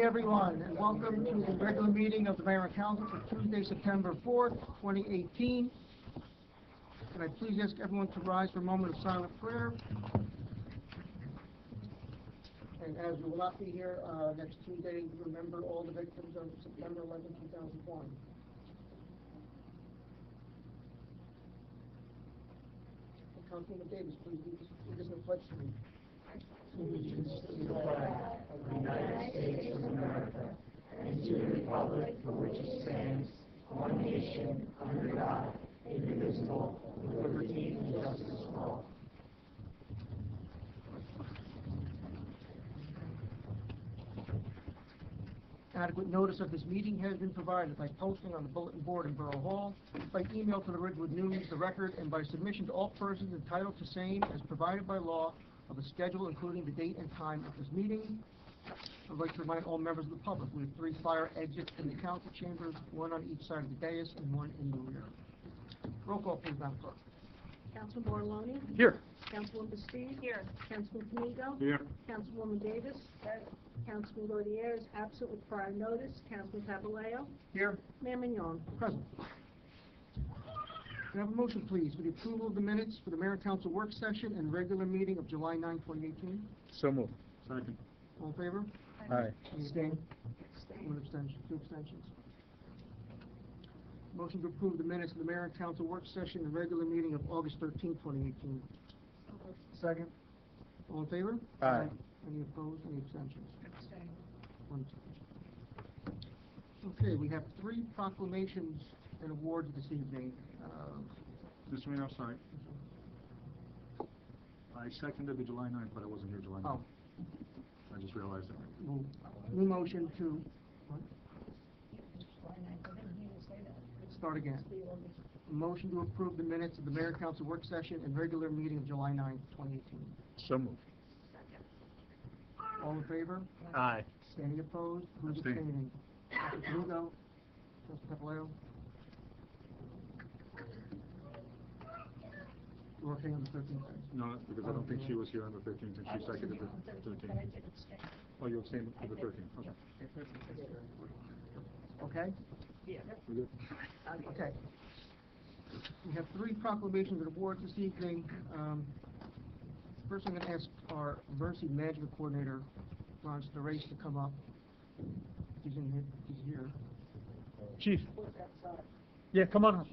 everyone, and welcome to the regular meeting of the Mayor and Council for Tuesday, September 4th, 2018. Can I please ask everyone to rise for a moment of silent prayer? And as we will not be here next Tuesday, remember all the victims of September 11, 2001. Councilman Davis, please lead us in the pledge to me. Allegiance to the flag of the United States of America and to the republic for which it stands, one nation, under God, indivisible, with liberty and justice for all. Adequate notice of this meeting has been provided by posting on the bulletin board in Borough Hall, by email to the Ridgewood News, the Record, and by submission to all persons entitled to same as provided by law of a schedule including the date and time of this meeting. I'd like to remind all members of the public we have 3 fire exits in the council chambers, 1 on each side of the dais and 1 in the rear. Roll call, please, Madam Clerk. Councilman Borloni? Here. Councilwoman Bastide? Here. Councilman Kamigo? Here. Councilwoman Davis? Councilman Gautier is absent with prior notice. Councilman Caballero? Here. Mayor Mignon? Present. Can I have a motion, please, for the approval of the minutes for the Mayor and Council work session and regular meeting of July 9, 2018? So moved. Second. All in favor? Aye. Any abstain? 1 abstention, 2 abstentions. Motion to approve the minutes of the Mayor and Council work session and regular meeting of August 13, 2018. Second. All in favor? Aye. Any opposed? Any abstentions? 1 abstention. Okay, we have 3 proclamations and awards this evening. Mr. Mayor, I'm sorry. I seconded the July 9th, but I wasn't here July 9th. Oh. I just realized that. New motion to what? Start again. A motion to approve the minutes of the Mayor and Council work session and regular meeting of July 9th, 2018. So moved. All in favor? Aye. Any opposed? Who's Abstain. abstaining? Mr. Calugo? Mr. Caballero? You're okay on the 13th? No, because I don't think she was here on the 13th, and she seconded the 13th. Oh, you abstained for the 13th. Okay. Okay? We're good. Okay. We have 3 proclamations and awards this evening. First, I'm going to ask our emergency management coordinator, Ron Starace, to come up. He's here. Chief. Yeah, come on up.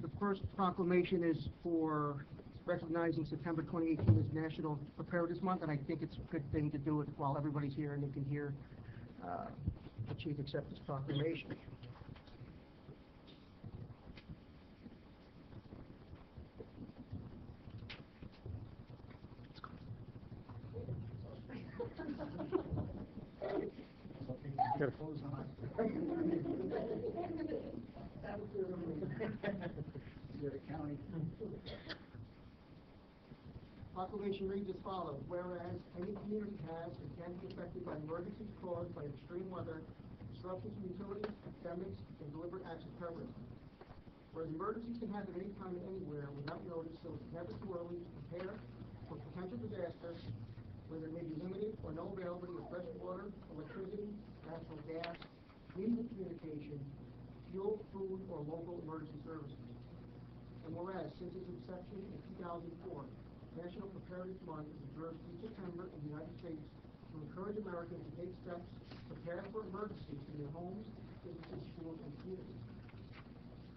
The first proclamation is for recognizing September 2018 as National Preparedness Month, and I think it's a good thing to do it while everybody's here and they can hear the Chief accept this proclamation. Proclamation reads as follows: whereas any community has and can be affected by emergencies caused by extreme weather, disruptions to utilities, epidemics, and deliberate acts of terrorism. Whereas emergencies can happen any time and anywhere without notice, so it's never too early to prepare for potential disaster, where there may be limited or no availability of fresh water, electricity, natural gas, means of communication, fuel, food, or local emergency services. And whereas, since its inception in 2004, National Preparedness Month is observed each September in the United States to encourage Americans to take steps to prepare for emergencies in their homes, businesses, schools, and communities.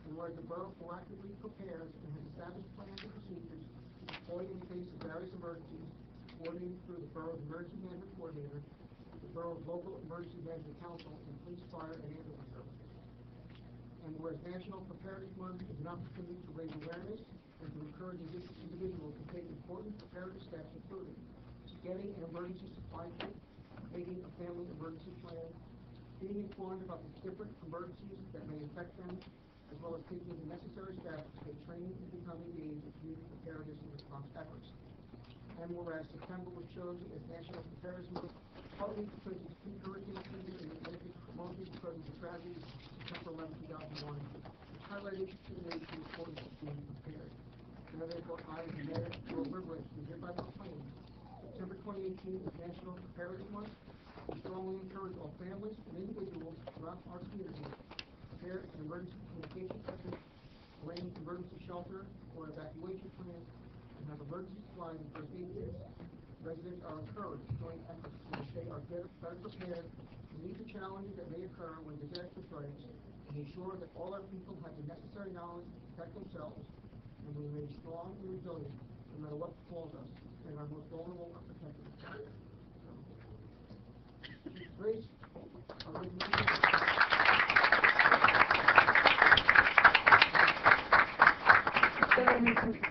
And whereas the borough proactively prepares and has established plans and procedures to deploy in the face of various emergencies, coordinated through the borough's emergency management coordinator, the borough's local emergency management council, and police, fire, and ambulance services. And whereas National Preparedness Month is an opportunity to raise awareness and to encourage individuals to take important preparedness steps, including getting an emergency supply kit, making a family emergency plan, being informed about the different emergencies that may affect them, as well as taking the necessary steps to get trained and become engaged in community preparedness and response efforts. And whereas September was chosen as National Preparedness Month, partly because its key curriculum season and mostly because of the tragedy of September 11, 2001, which highlighted to the nation the importance of being prepared. Connecticut, I, the mayor, Joe Burbridge, do hereby proclaim September 2018 is National Preparedness Month. We strongly encourage all families and individuals throughout our community to prepare an emergency communication system, arrange emergency shelter or evacuation plans, and have emergency supplies and first aid kits. Residents are encouraged to join efforts to stay better prepared to meet the challenges that may occur when disaster strikes, and ensure that all our people have the necessary knowledge to protect themselves, and we remain strong and resilient no matter what befalls us, and our most vulnerable are protected. Grace,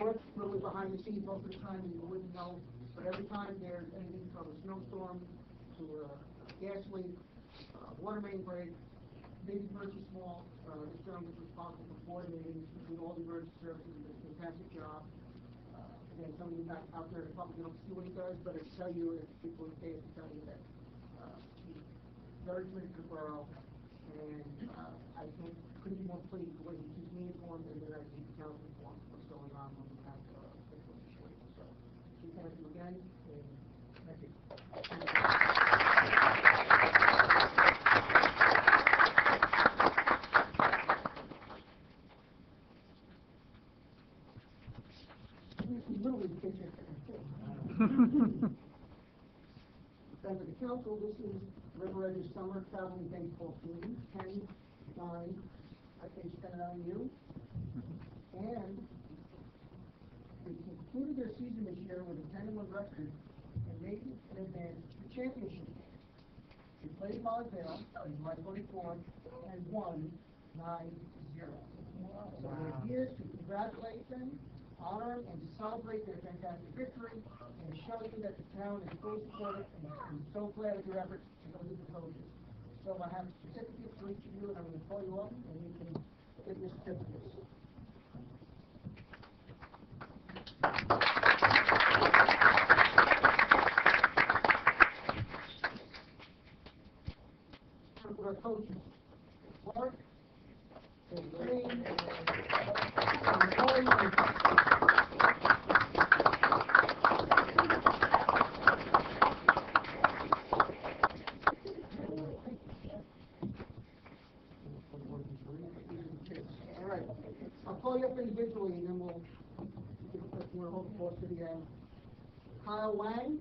works really behind the scenes most of the time, you wouldn't know, but every time there's anything from a snowstorm to a gas leak, water main break, big versus small, this gentleman's responsible for coordinating between all the emergency services and does a fantastic job. Again, some of you not out there in the public, you don't see what he does, but I tell you, if people in the case tell you that he's very committed to the borough, and I couldn't be more pleased with the way he keeps me informed and that I keep the council informed of what's going on when we have difficult situations. So, thank you again, and thank you. Members of the council, this is River Edge Summer Traveling Baseball Team, 10, 9, I think spend it on you. And they concluded their season this year with a 10-1 record and made it in advance to the championship. They played Montvale in July 24th and won 9-0. So we're here to congratulate them, honor and to celebrate their fantastic victory, and to show you that the town is fully supportive and so glad of your efforts to go to the coaches. So I have certificates for each of you, and I'm going to call you up, and you can get your certificates. For our coaches, Clark, Green, all right. I'll call you up individually, and then we'll hold the course to the end. Kyle Wang.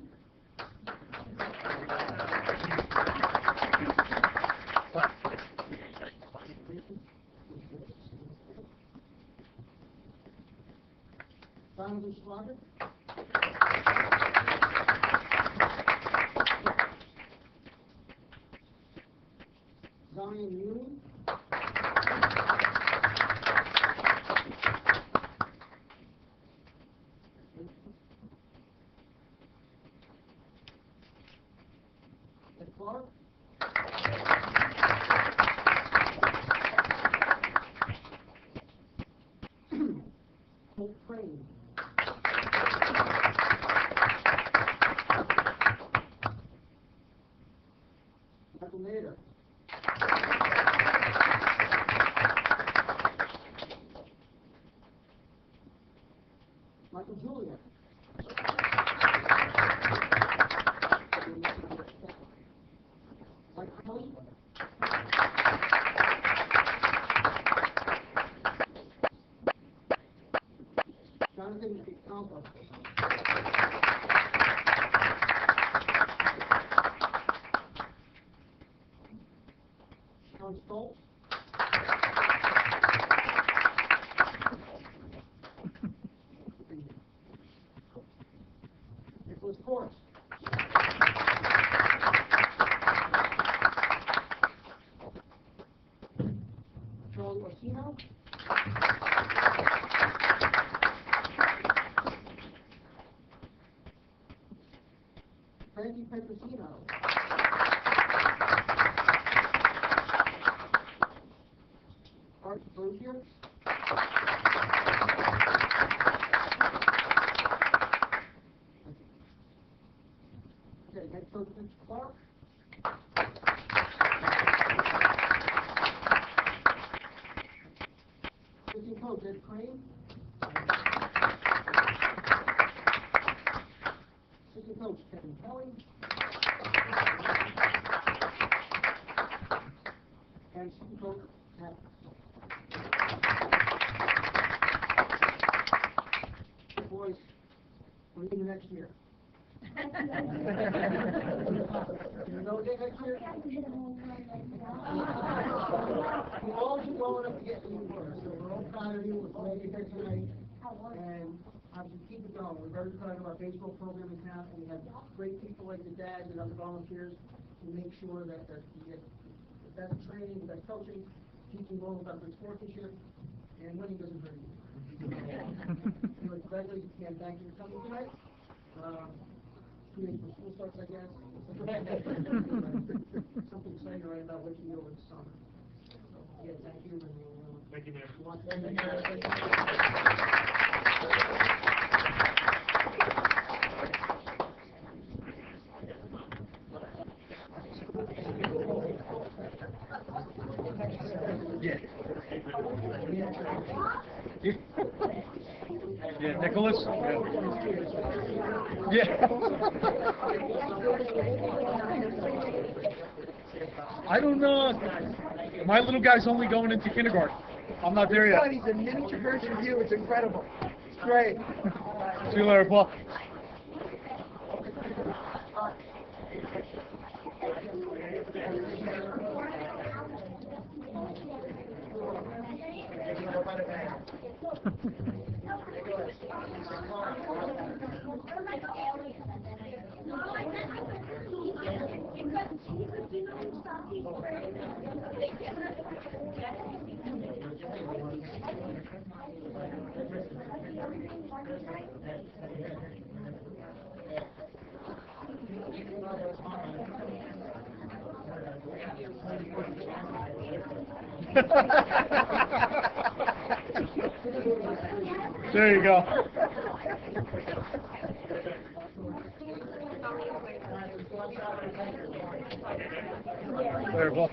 Donovan Slaughter. Zion Ewing. Ed Clark. Hope Crane. Michael Nader. Michael Julian. Mike Kelly. Jonathan Campos. Sean Stoltz. Nicholas Forrest. Charlie Orsino. Frankie Petrosino. Art Berger. Okay, head coach Mitch Clark. Assistant coach Ed Crane. and Steamboat Tap. Boys, we'll see you next year. You know what next year? You all should go up to get who you were, so we're all proud of you, we're glad you're here tonight, and obviously keep it going. We're very proud of our baseball program in town, and we have great people like the dads and other volunteers to make sure that you get the best training, the best coaching, teaching all about good sportsmanship, and winning doesn't hurt you. Anyway, Gregory, again, thank you for coming tonight. 2 days before school starts, I guess. Something exciting right about what you do over the summer. So, yeah, thank you. And, Thank you, Mayor. Thank you. Yeah, Nicholas? Yeah. I don't know. My little guy's only going into kindergarten. I'm not there yet. He's a miniature version of you. It's incredible. It's great. See you later, Paul. There you go. There, Paul.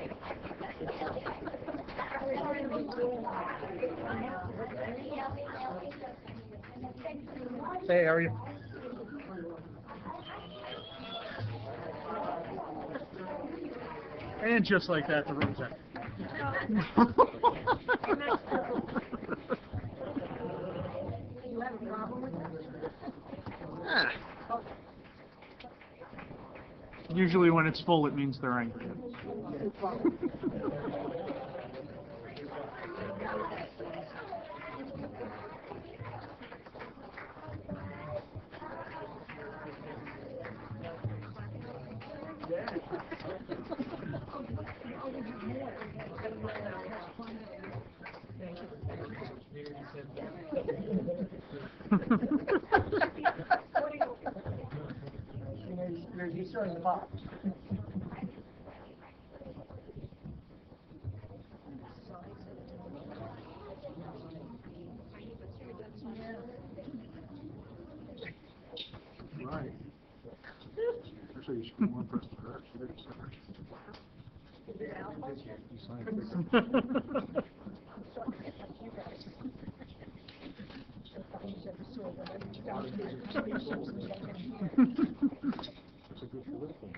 Hey, how are you? And just like that, the room's empty. You have a problem with that? Usually when it's full, it means they're angry. He's stirring the pot. Right. Actually, you should be more impressed with her. She did sorry. You signed it. That's a good for this one.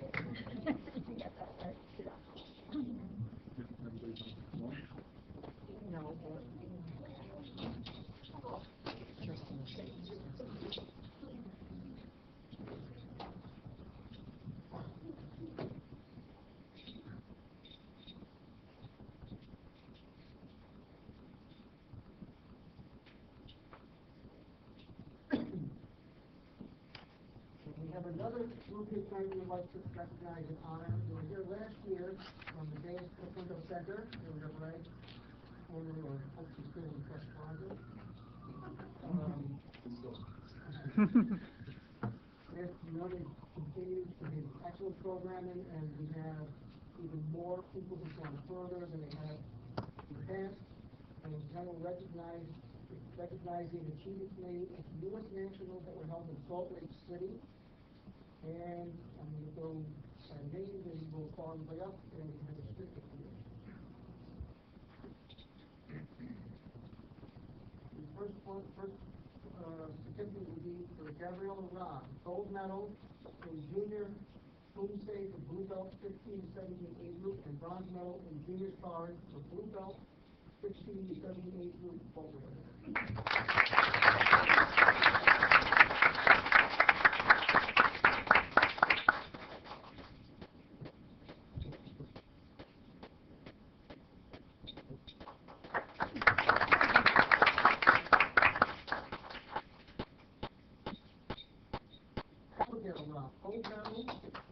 Yeah, everybody's on the phone. No, We have another group here tonight we'd like to recognize and honor. They were here last year from the Days Window Center. They were right formerly or hopefully still in West Plaza. If you know, they continue to do excellent programming, and we have even more people who've gone further than they have in the past. And in general, recognizing achievements made at U.S. Nationals that were held in Salt Lake City. And I'm going to go by names, and we'll call everybody up, and we can have a certificate for you. The first certificate would be for Gabriella Robb, gold medal in junior Kumse for blue belt 15 to 17 age group, and bronze medal in junior sparring for blue belt 15 to 17 age group forward. Gold medal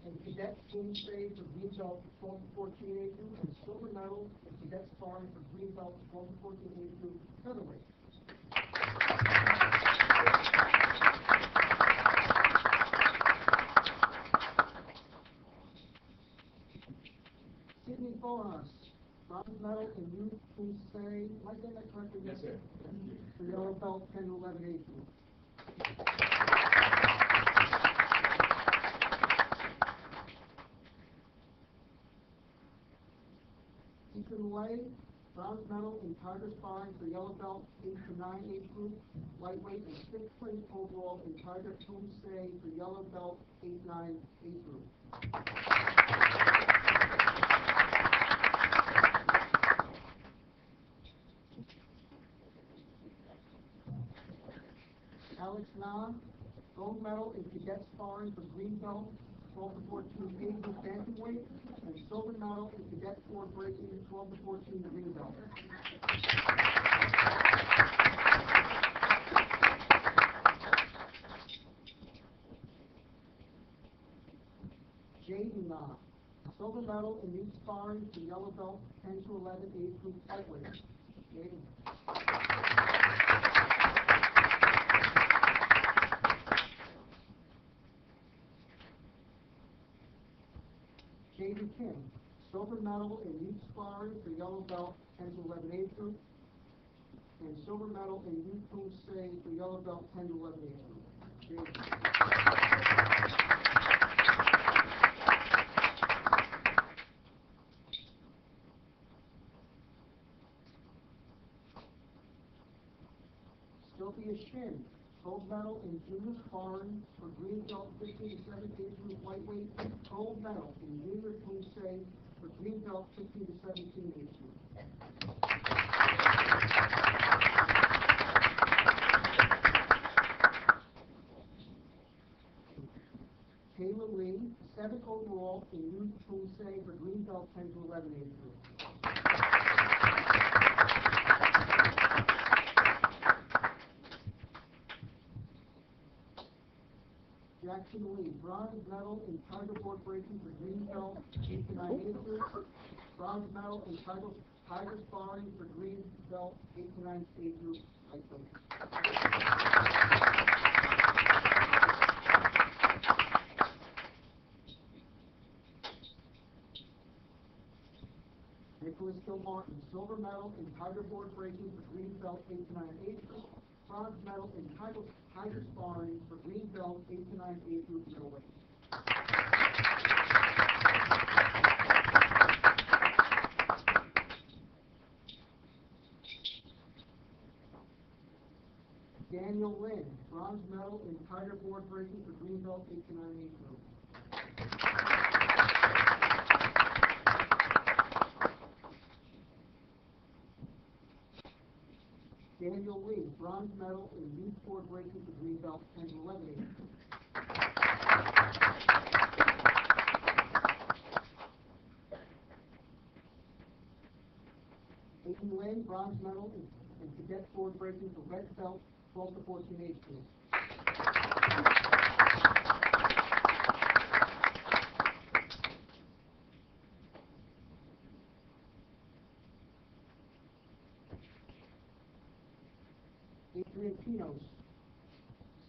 in cadet Kumse for green belt 12 to 14 age group, and silver medal in cadet sparring for green belt 12 to 14 age group featherweight. Sidney Boas, bronze medal in youth Kumse, am I saying that correctly? Yes, sir. For yellow belt 10 to 11 age group. Ethan Lay, bronze medal in tiger sparring for yellow belt 8 to 9 age group, lightweight, and 6th place overall in tiger Kumse for yellow belt 8-9 age group. Alex Na, gold medal in cadet sparring for green belt 12 to 14 age group bantamweight, and silver medal in cadet board breaking 12 to 14 green belt. Jaden Na, silver medal in youth sparring for yellow belt 10 to 11 age group lightweight. Jaden. Jaden Kim, silver medal in youth sparring for yellow belt 10 to 11 age group, and silver medal in youth Kumse for yellow belt 10 to 11 age group. Jaden. Sophia Shin, gold medal in junior sparring for green belt 15 to 17 age group lightweight, gold medal in junior Kumse for green belt 15 to 17 age group. Kayla Lee, 7th overall in youth Kumse for green belt 10 to 11 age group. Jackson Lee, bronze medal in tiger board breaking for green belt 8 to 9 age group, bronze medal in tiger sparring for green belt 8 to 9 age group lightweight. Nicholas Gilmartin, silver medal in tiger board breaking for green belt 8 to 9 age group, bronze medal in tiger sparring for green belt 8 to 9 age group middleweight. Daniel Lynn, bronze medal in tiger board breaking for green belt 8 to 9 age group. Daniel Lee, bronze medal in youth board breaking for green belt 10 to 11 age group. Aidan Lynn, bronze medal in cadet board breaking for red belt 12 to 14 age group. Adrian Pinos,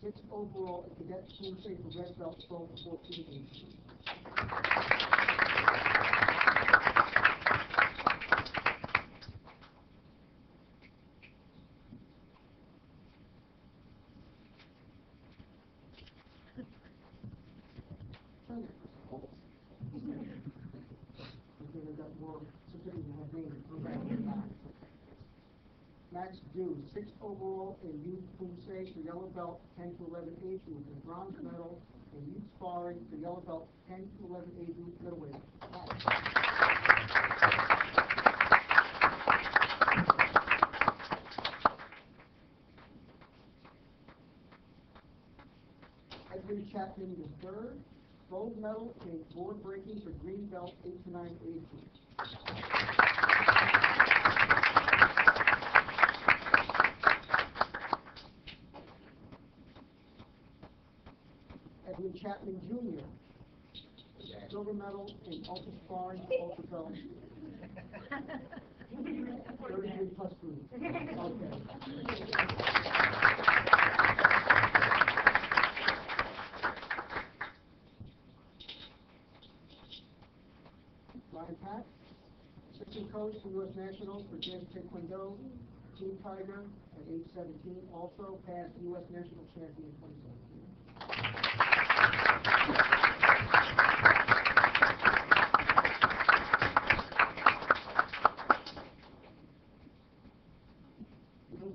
6th overall in cadet Kumse for red belt 12 to 14 age group. I've got more certificates than have names. Max Dew, 6th overall in youth Kumse for yellow belt 10 to 11 age group, and bronze medal and youth sparring for yellow belt 10 to 11 age group middleweight. Edwin Chapman III, gold medal in board breaking for green belt 8 to 9 age group. Edwin Chapman Jr., silver medal in ultra sparring for ultra belt. 33 plus food. Okay. Ryan Pat, assistant coach for U.S. Nationals for James Taekwondo, Team Tiger at age 17, also past U.S. National Champion in 2017.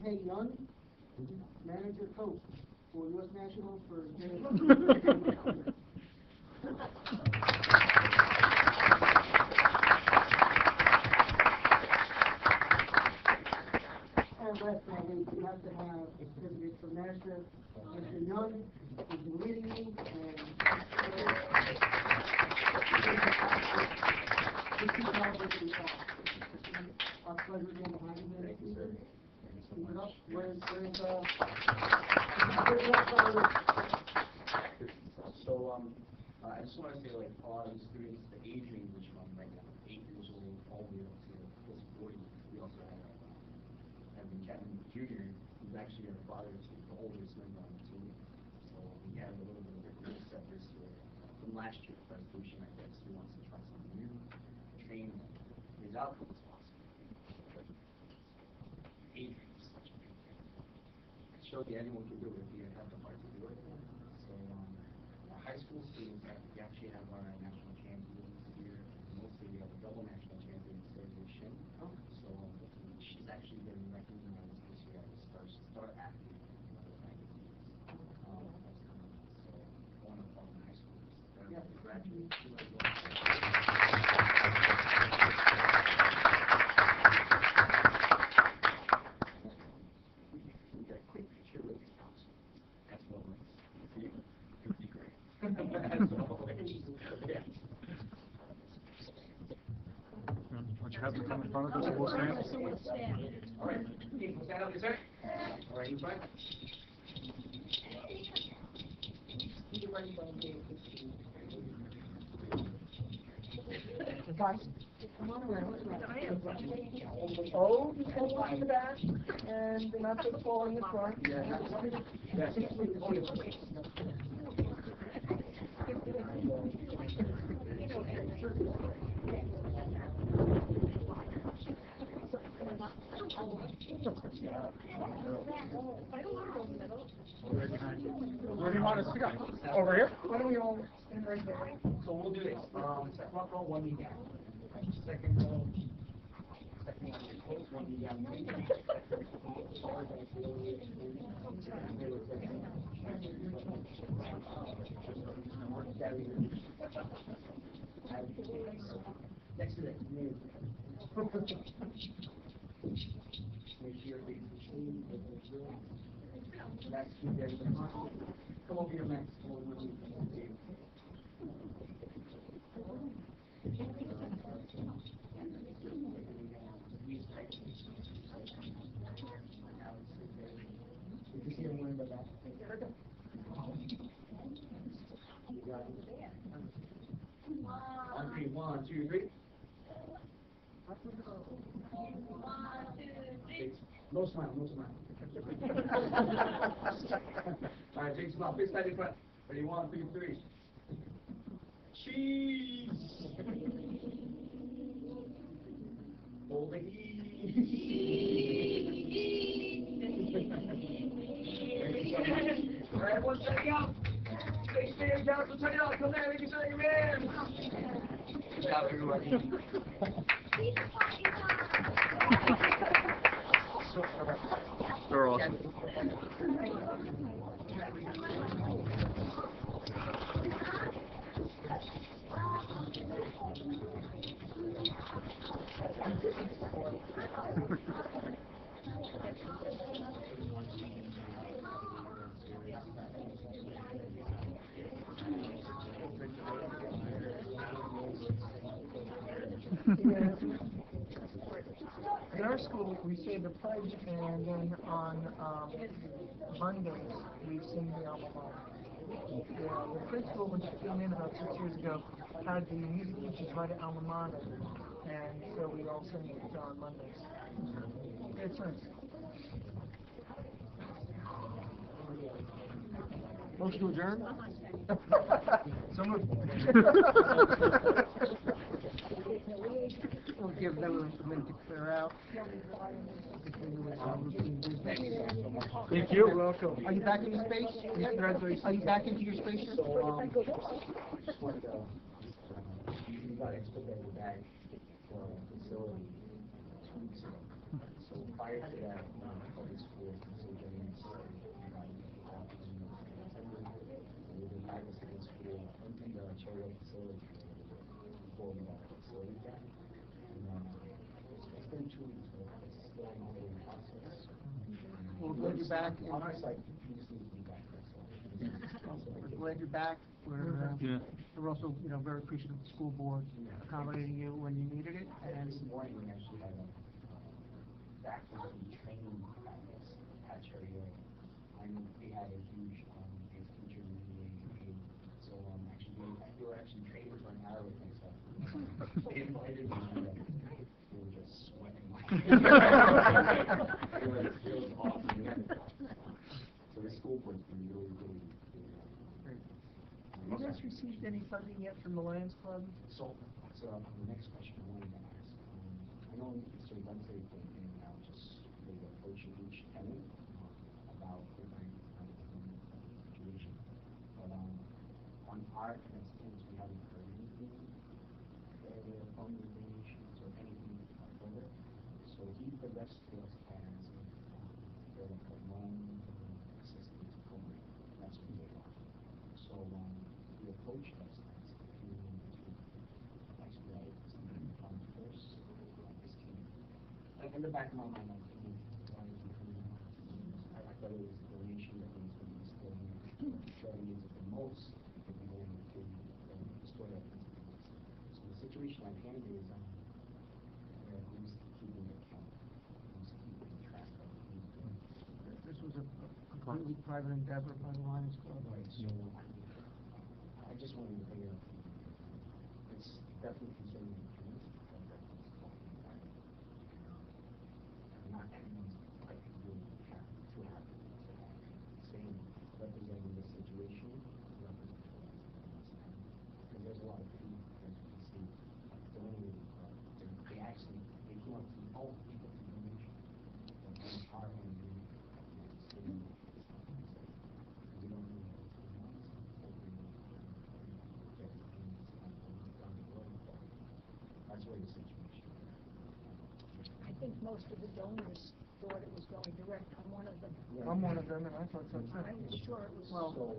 Hey Young, manager coach for U.S. Nationals for James. And last but not least, we have to have a certificate for master. Mr. Young is leading me and our pleasure again to have you here. Keep it up. So, I just want to say, like, a lot of the students, the age range from right now, 8 years old, all the way up to close to 40. We also have Evan Chapman Jr., who's actually our father, the oldest member on the team. So we have a little bit of a reset this year from last year. Resolution, I guess, he wants to try something new, train his output as possible. Age range is such a big thing. Showed you anyone can do it if you have the heart to do it. So, our high school students, we actually have our national champions here. Mostly we have a double national champion, Sergey Shin. So, she's actually been recognized this year as a star athlete in one of the magazines. That's coming up. So, one of our high schools. They're about to graduate too as well. Why don't you have them come in front of us and we'll stand? All right, stand up, sir. All right, you try. Come on around. Oh, you can walk in the back, and not so fall in the front. Where do you want us to go? Over here? Why don't we all stand right there? So we'll do this. Second row, one knee down. Second row, second one close, one knee down. Next to that. Make sure your feet are clean. Max, come over here, Max. On three, 1, 2, 3. No smile, no smile. All right, take a smile. Fist tight in front. Ready, 1, 2, 3. Cheese. Hold the All right, one second out. Stay stand down, so turn it out. Come there, make sure you're in. Good job, everybody. They're awesome. In our school, we say the pledge, and then on Mondays, we sing the alma mater. Yeah, the principal, when she came in about 6 years ago, had the music teachers write an alma mater, and so we all sing it on Mondays. Yeah, it's nice. Motion to adjourn? Someone. We'll give them a minute to clear out. Thank you. You're welcome. Are you back in your space? Congratulations. Are you back into your space? So, just wanted to, we got expedited back for a facility 2 weeks ago. So prior to that, public schools considered necessary, we did practice in school in the Cherry facility before we got the facility back. And, it's been 2 weeks, but it's still an ongoing process. We're glad you're back. On our side, we just need to be back, that's all. We're glad you're back. We're also, very appreciative of the school board accommodating you when you needed it. And this morning, we actually had a faculty training practice at Cherry Hill. And they had a huge, teacher meeting, so, actually, they were actually training for an hour with myself. They invited me, and they were just sweating. It was awesome. So the school board's been really, really, Have you guys received any funding yet from the Lions Club? So, the next question I wanted to ask, I know Mr. Wednesday came in now, just the approach of each tenant about different situation. But, on our instance, we haven't heard anything, funding donations or anything further. So he progressed to us as the loan assistance program. That's what they are. So, he approached us as if he wanted to expedite the fund first, this team. In the back of my mind, I'm thinking, why is he coming out? I thought it was a donation that needs to be still that needs it the most, if we're going to restore that principle. So the situation at hand is, who's keeping the account? Who's keeping track of who's doing it? This was a completely private endeavor by the Lions Club. Right, so I just wanted to bring it up. It's definitely concerning the parents, but definitely talking about it. Not everyone's quite really happy to have saying, representing the situation, representing because there's a lot of people, as you can see, donating, they actually, they came up to me, oh, people to donation. But we are only doing it. We don't need it. That's where the situation is. I think most of the donors thought it was going direct. I'm one of them. I'm one of them, and I thought so too. I was sure it was. Well, So,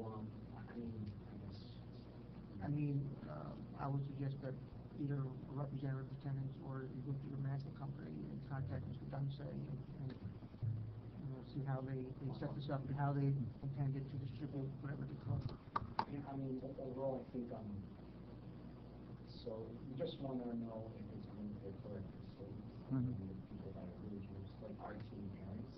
I guess. I would suggest that either a representative of tenants or you go to your management company and contact Mr. Dunsey and see how they set this up and how they intended to distribute whatever they could. Yeah, I mean, overall, I think, so we just want to know if it's going to be correct facility. The people that are really used, like our team parents,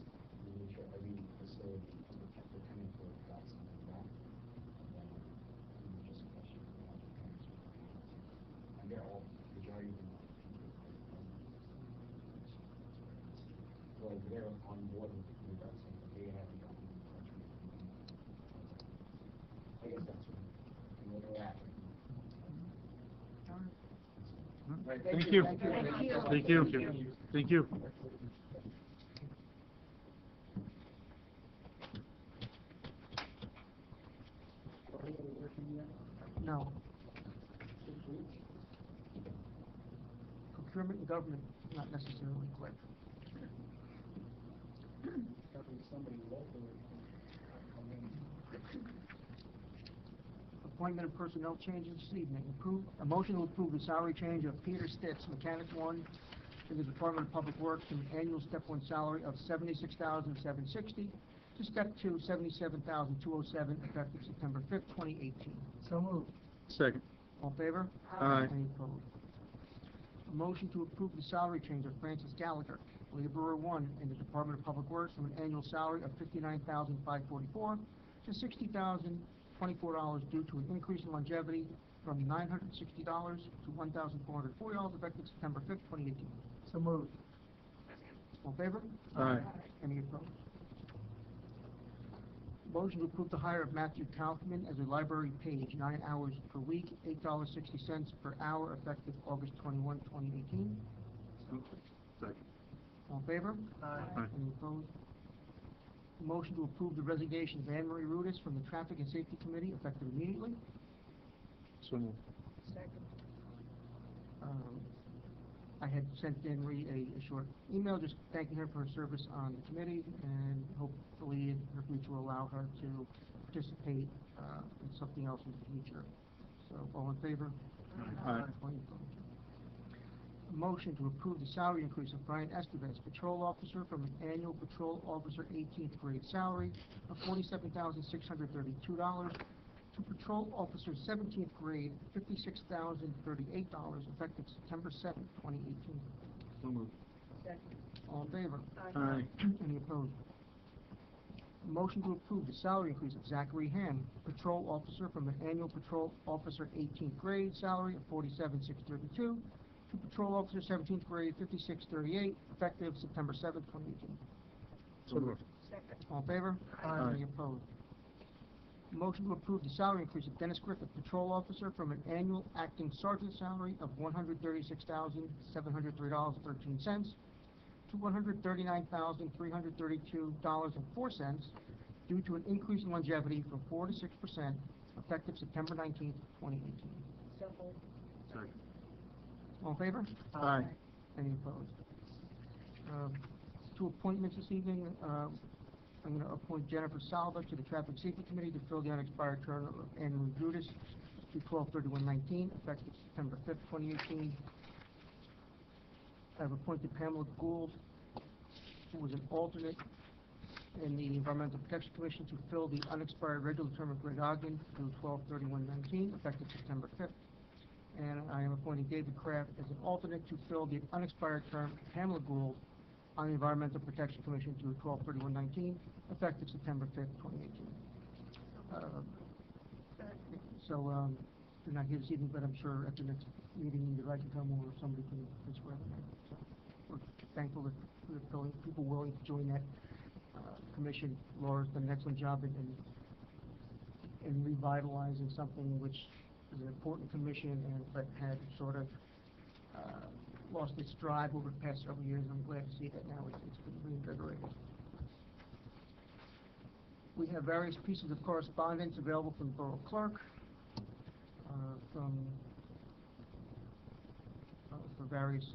we make sure every facility can protect the tenant for that something wrong. And then, we just question how the parents are doing it. And they're all, majority of them are people. Well, they're on board with us, but they have to come in touch with them. I guess that's where they're at. Right, Thank you. Thank you. Thank you. Thank you. No. Procurement and government, not necessarily quick. Somebody locally come in. appointment and personnel changes this evening. A motion to approve the salary change of Peter Stitz, Mechanic 1, in the Department of Public Works, from an annual Step 1 salary of $76,760 to Step 2, $77,207, effective September 5th, 2018. So moved. Second. All in favor? Aye. Any opposed? A motion to approve the salary change of Francis Gallagher, Laborer 1, in the Department of Public Works, from an annual salary of $59,544 to $60,024 due to an increase in longevity from $960 to $1,440, effective September 5th, 2018. So moved. All in favor? Aye. Any opposed? Motion to approve the hire of Matthew Kaufman as a library page, 9 hours per week, $8.60 per hour, effective August 21, 2018. Second. All in favor? Aye. Aye. Any opposed? Motion to approve the resignation of Anne Marie Rudis from the Traffic and Safety Committee, effective immediately. So moved. I had sent Anne Marie a short email just thanking her for her service on the committee, and hopefully in her future will allow her to participate in something else in the future. So, all in favor? Aye. Any opposed? Motion to approve the salary increase of Brian Estevez, Patrol Officer, from an annual Patrol Officer 18th grade salary of $47,632 to Patrol Officer 17th grade, $56,038, effective September 7th, 2018. So moved. All in favor? Aye. Any opposed? Motion to approve the salary increase of Zachary Ham, Patrol Officer, from an annual Patrol Officer 18th grade salary of $47,632 to Patrol Officer 17th grade, $56,038, effective September 7th, 2018. So moved. All in favor? Aye. Any opposed? Motion to approve the salary increase of Dennis Griffith, Patrol Officer, from an annual acting sergeant salary of $136,703.13 to $139,332.04 due to an increase in longevity from 4 to 6%, effective September 19th, 2018. Second. All in favor? Aye. Any opposed? Two appointments this evening. I'm going to appoint Jennifer Salva to the Traffic Safety Committee to fill the unexpired term of Anne Marie Rudis to 12/31/19, effective September 5th, 2018. I've appointed Pamela Gould, who was an alternate in the Environmental Protection Commission, to fill the unexpired regular term of Greg Ogden to 12/31/19, effective September 5th. And I am appointing David Kraft as an alternate to fill the unexpired term of Pamela Gould on the Environmental Protection Commission to 12/31/19, effective September 5th, 2018. They're not here this evening, but I'm sure at the next meeting, either I can come or somebody can swear them in. So we're thankful that there are people willing to join that commission. Laura's done an excellent job in revitalizing something which is an important commission but had sort of lost its drive over the past several years. I'm glad to see that now it's been reinvigorated. We have various pieces of correspondence available from the Borough Clerk for various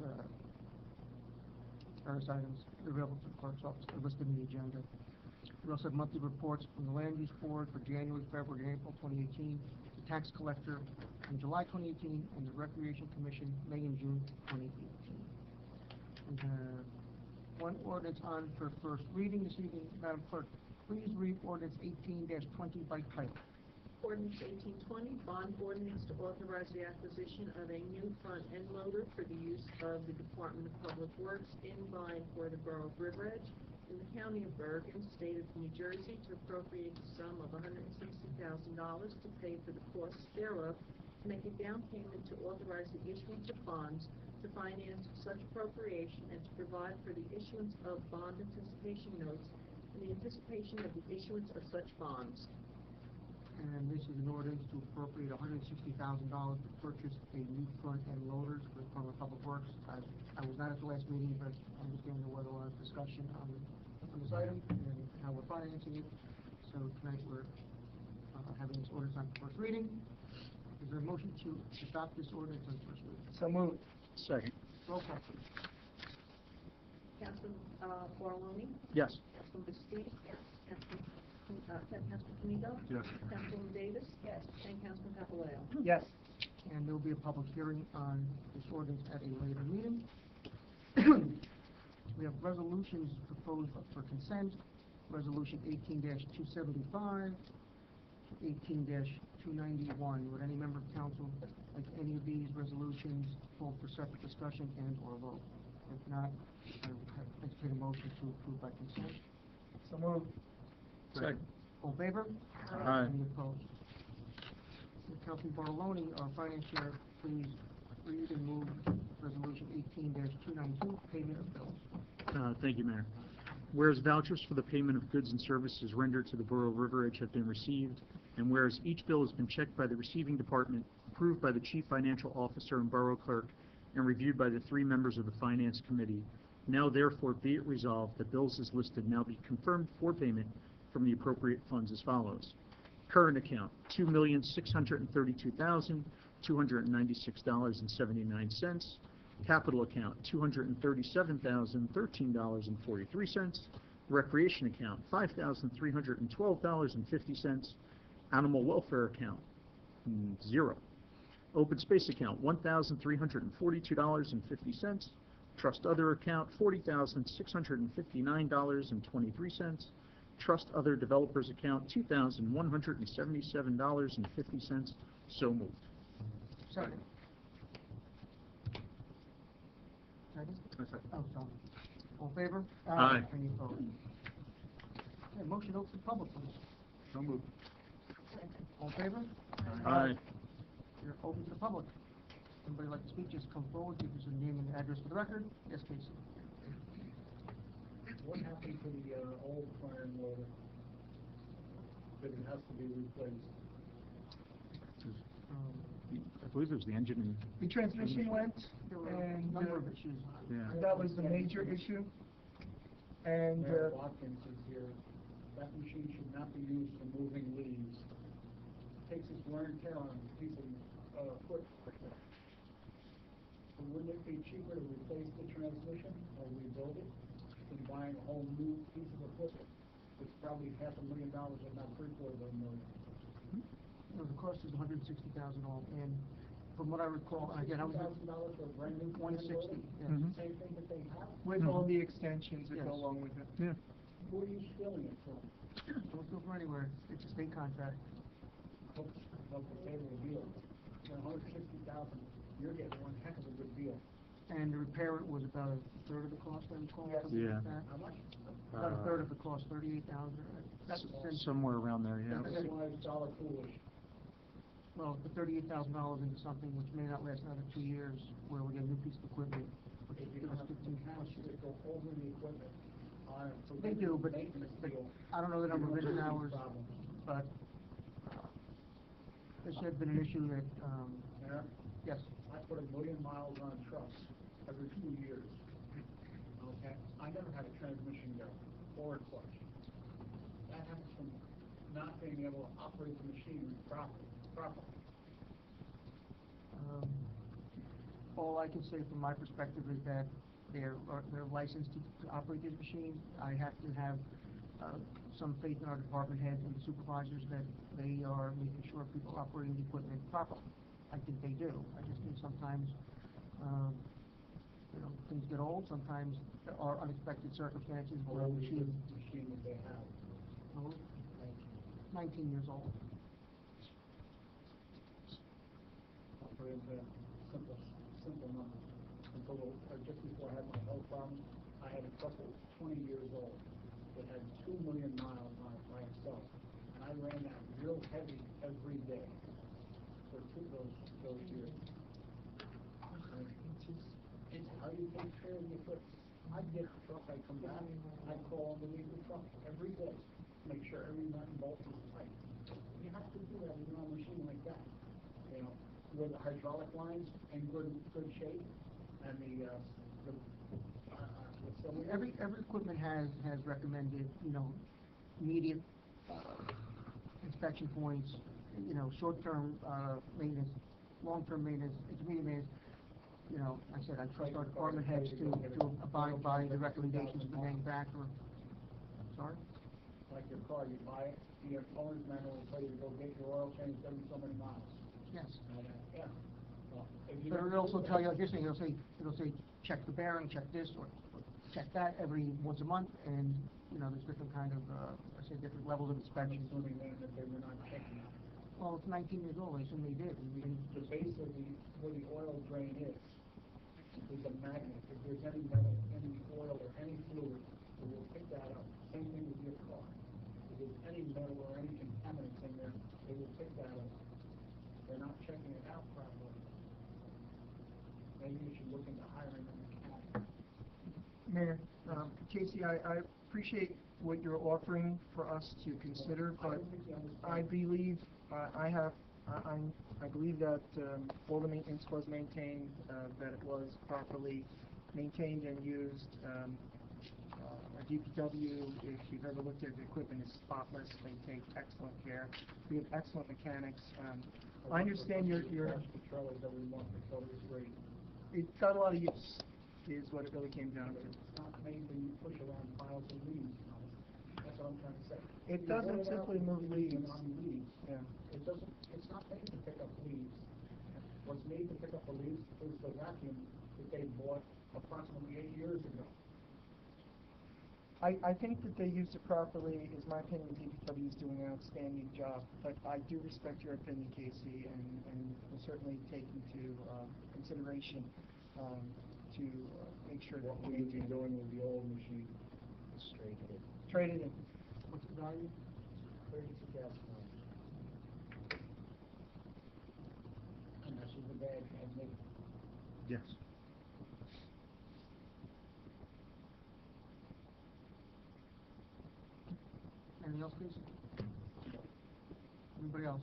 items available to the Clerk's office. They're listed in the agenda. We also have monthly reports from the Land Use Board for January, February, and April 2018, the Tax Collector in July 2018, and the Recreation Commission May and June 2018. We have one ordinance on for first reading this evening. Madam Clerk, please read ordinance 18-20 by title. Ordinance 1820, bond ordinance to authorize the acquisition of a new front end loader for the use of the Department of Public Works in by and for the Borough of River Edge in the County of Bergen, State of New Jersey, to appropriate the sum of $160,000 to pay for the costs thereof, to make a down payment to authorize the issuance of bonds to finance such appropriation, and to provide for the issuance of bond anticipation notes in the anticipation of the issuance of such bonds. And this is an ordinance to appropriate $160,000 to purchase a new front end loaders for the Department of Public Works. I was not at the last meeting, but I understand there was a lot of discussion on this item and how we're financing it. So tonight we're having this ordinance on first reading. Is there a motion to adopt this ordinance on first reading? So moved. Second. Roll call. Councilman Barloni? Yes. Councilman Steve? Councilman Councilman Canito? Yes. Councilwoman Davis? Yes. And Councilman Papaleo? Yes. And there will be a public hearing on this ordinance at a later meeting. We have resolutions proposed for consent. Resolution 18-275, 18-291. Would any member of council like any of these resolutions call for separate discussion and/or vote? If not, I would entertain a motion to approve by consent. So moved. Second. All in favor? Aye. Any opposed? Councilman Bartoloni, our finance chair, please read and move resolution 18-292, payment of bills. Thank you, Mayor. Whereas vouchers for the payment of goods and services rendered to the Borough of River Edge have been received, and whereas each bill has been checked by the receiving department, approved by the Chief Financial Officer and Borough Clerk, and reviewed by the 3 members of the Finance Committee, now therefore be it resolved that bills as listed now be confirmed for payment from the appropriate funds as follows. Current account, $2,632,296.79. Capital account, $237,013.43. Recreation account, $5,312.50. Animal welfare account, 0. Open space account, $1,342.50. Trust other account, $40,659.23. Trust other developers account, $2,177.50. So moved. Second. Second? Oh, sorry. All in favor? Aye. Any opposed? Okay, motion open to public, please. So moved. All in favor? Aye. You're open to the public. Anybody like to speak, just come forward, give us your name and address for the record. Yes, Casey. What happened to the old front end loader? That it has to be replaced? I believe it was the engine and, The transmission went, There were a and number of issues. yeah. that was the major issue. And Mayor Watkins is here. That machine should not be used for moving leaves. Takes its wear and tear on a piece of equipment. So wouldn't it be cheaper to replace the transmission or rebuild it than buying a whole new piece of equipment? It's probably $500,000, if not $750,000. You know, the cost is $160,000 all, and from what I recall, and again, I was at $60,000 for a brand new. 160. Yeah. Mhm. Same thing that they have. with all the extensions that go Yes. along with it. Yeah. Who are you stealing it from? Don't go for anywhere. It's a state contract. Hope the favorable deal. For $160,000, you're getting one heck of a good deal. And to repair it was about a third of the cost, I recall. Yes. something like Yeah. that. How much? About a third of the cost, 38,000. That's Somewhere around there, yeah. That's why it's dollar foolish. well, the $38,000 into something which may not last another 2 years, where we get a new piece of equipment, which If you give us have 15 some plus towns years. that go over the equipment on a They do, but maintenance but deal. I don't know the number of you don't engine have hours, these problems. but this had been an issue that, Mayor, yes, I put 1 million miles on trucks every 2 years. Okay? I never had a transmission go or a clutch. That happens from not being able to operate the machinery properly. all I can say from my perspective is that they're licensed to operate this machine. I have to have some faith in our department heads and supervisors that they are making sure people operating the equipment properly. I think they do. I just think sometimes, things get old. Sometimes there are unexpected circumstances where a machine, Machine that they have. well, 19 years old. I'll put it into simple numbers. Just before I had my health problem, I had a couple 20 years old that had 2 million miles on it by itself. And I ran that real heavy every day for those years. It's how you take care of the equipment. I'd get the truck, I'd come back, I'd call underneath the truck every day, make sure every nut and bolt is tight. You have to do that even on a machine like that. Where the hydraulic lines in good shape, and Every equipment has recommended, immediate inspection points, short-term maintenance, long-term maintenance, intermediate maintenance. I said I trust our department heads to abide by the recommendations of the manufacturer. Sorry? like your car, you buy it, the owner's manual will tell you to go get your oil changed every so many miles. Yes. Yeah. Well, if you But don't- it'll also tell you, like you're saying, it'll say, check the bearing, check this, or check that every once a month, and, you know, there's different kind of, I say different levels of I'm inspection. assuming then that they were not checking it. Well, it's 19 years old, I assume they did, and The base of where the oil drain is a magnet. If there's any metal, any oil, or any fluid, it will pick that up. Same thing with your car. If there's any metal or any contaminants in there, they will pick that up. They're not checking it out properly. Maybe you should look into hiring a mechanic. Mayor, Casey, I appreciate what you're offering for us to consider, I but don't think you understand. I believe, I believe that all the maintenance was maintained, that it was properly maintained and used. Our DPW, if you've ever looked at the equipment, is spotless. They take excellent care. We have excellent mechanics. I understand your, Wash the trailers every month, the trailers great. it got a lot of use, is what it really came down to. It's not made when you push around piles of leaves, you know. That's what I'm trying to say. It You doesn't roll it out simply and move leave leaves. On leaves. Yeah. It doesn't, it's not made to pick up leaves. What's made to pick up the leaves is the vacuum that they bought approximately 8 years ago. I think that they used it properly. Is my opinion, DPW is doing an outstanding job. But I do respect your opinion, Casey, and will certainly take into consideration to make sure that What we we would be doing with the old machine is straight hit. trade it in. what's the value? 32 gas miles. And that's just a bad transmission. Yes. Anything else, please? Anybody else?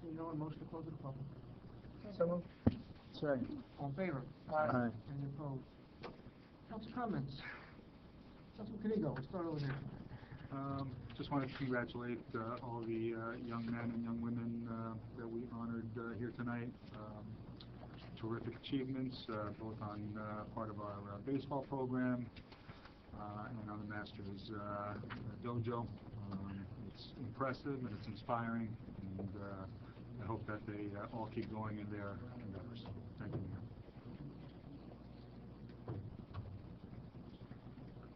Seeing no one, motion to close to the public. So moved. Second. All in favor? Aye. Any opposed? Council comments? Councilman Canigo, we'll start over here. Just wanted to congratulate all the young men and young women that we honored here tonight. Terrific achievements, both on part of our baseball program and on the Masters dojo. It's impressive and it's inspiring, and I hope that they all keep going in their endeavors. Thank you, Mayor.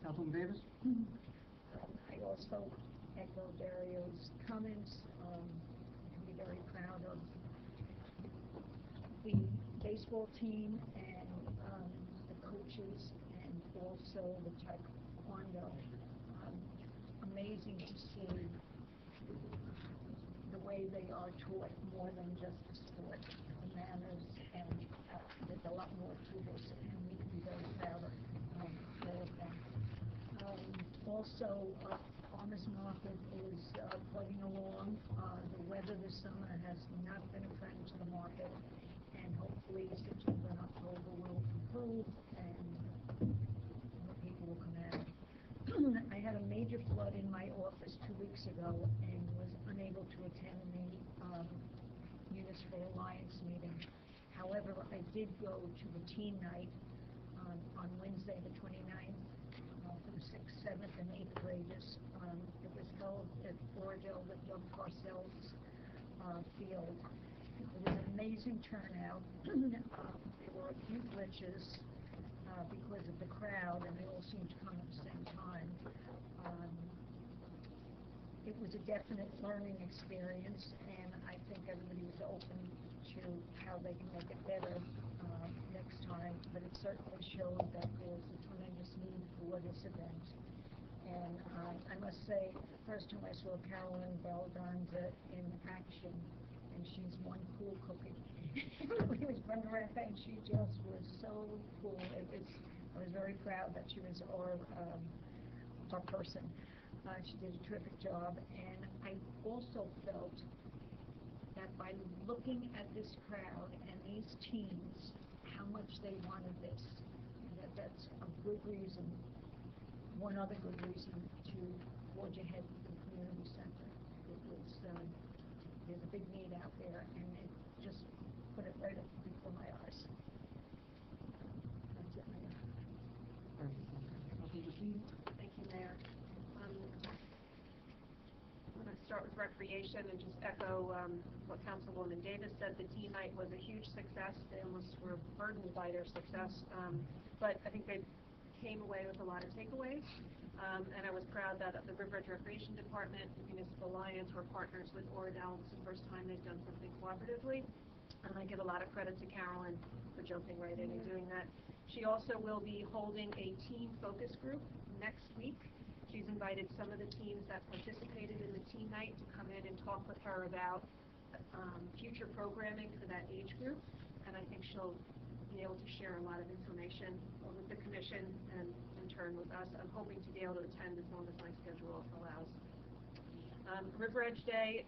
Councilman Davis? I also echo Dario's comments. I can be very proud of the baseball team and the coaches and also the taekwondo. Amazing to see the way they are taught more than just the sport, the manners, and there's a lot more to this, and we can be very proud of all of them. Also, farmers market is plugging along. The weather this summer has not been a friend to the market, and hopefully September and October will improve and more people will come out. I had a major flood in my office 2 weeks ago and was unable to attend the Municipal Alliance meeting. However, I did go to the teen night on Wednesday the 29th for the 6th, 7th, and 8th graders. It was held at Oradell, the Doug Parcells field. It was an amazing turnout. There were a few glitches because of the crowd, and they all seemed to come at the same time. It was a definite learning experience, and I think everybody was open to how they can make it better next time, but it certainly showed that there was a tremendous need for this event. And I must say, the first time I saw Carolyn Baldanza in action, and she's one cool cookie. Everybody was running around, and she just was so cool. I was very proud that she was our person. She did a terrific job, and I also felt that by looking at this crowd and these teens, how much they wanted this, that's a good reason, one other good reason to forge ahead with the community center. It was, there's a big need out there, and it just put it right up before my eyes. That's it, Mayor. Councilman Justine? Thank you. start with recreation and just echo what Councilwoman Davis said. The teen night was a huge success. They almost were burdened by their success, but I think they came away with a lot of takeaways. And I was proud that the River Edge Recreation Department and Municipal Alliance were partners with Oradell. It's the first time they've done something cooperatively. And I give a lot of credit to Carolyn for jumping right in and doing that. She also will be holding a teen focus group next week. She's invited some of the teams that participated in the teen night to come in and talk with her about future programming for that age group. And I think she'll be able to share a lot of information with the commission and in turn with us. I'm hoping to be able to attend as long as my schedule allows. River Edge Day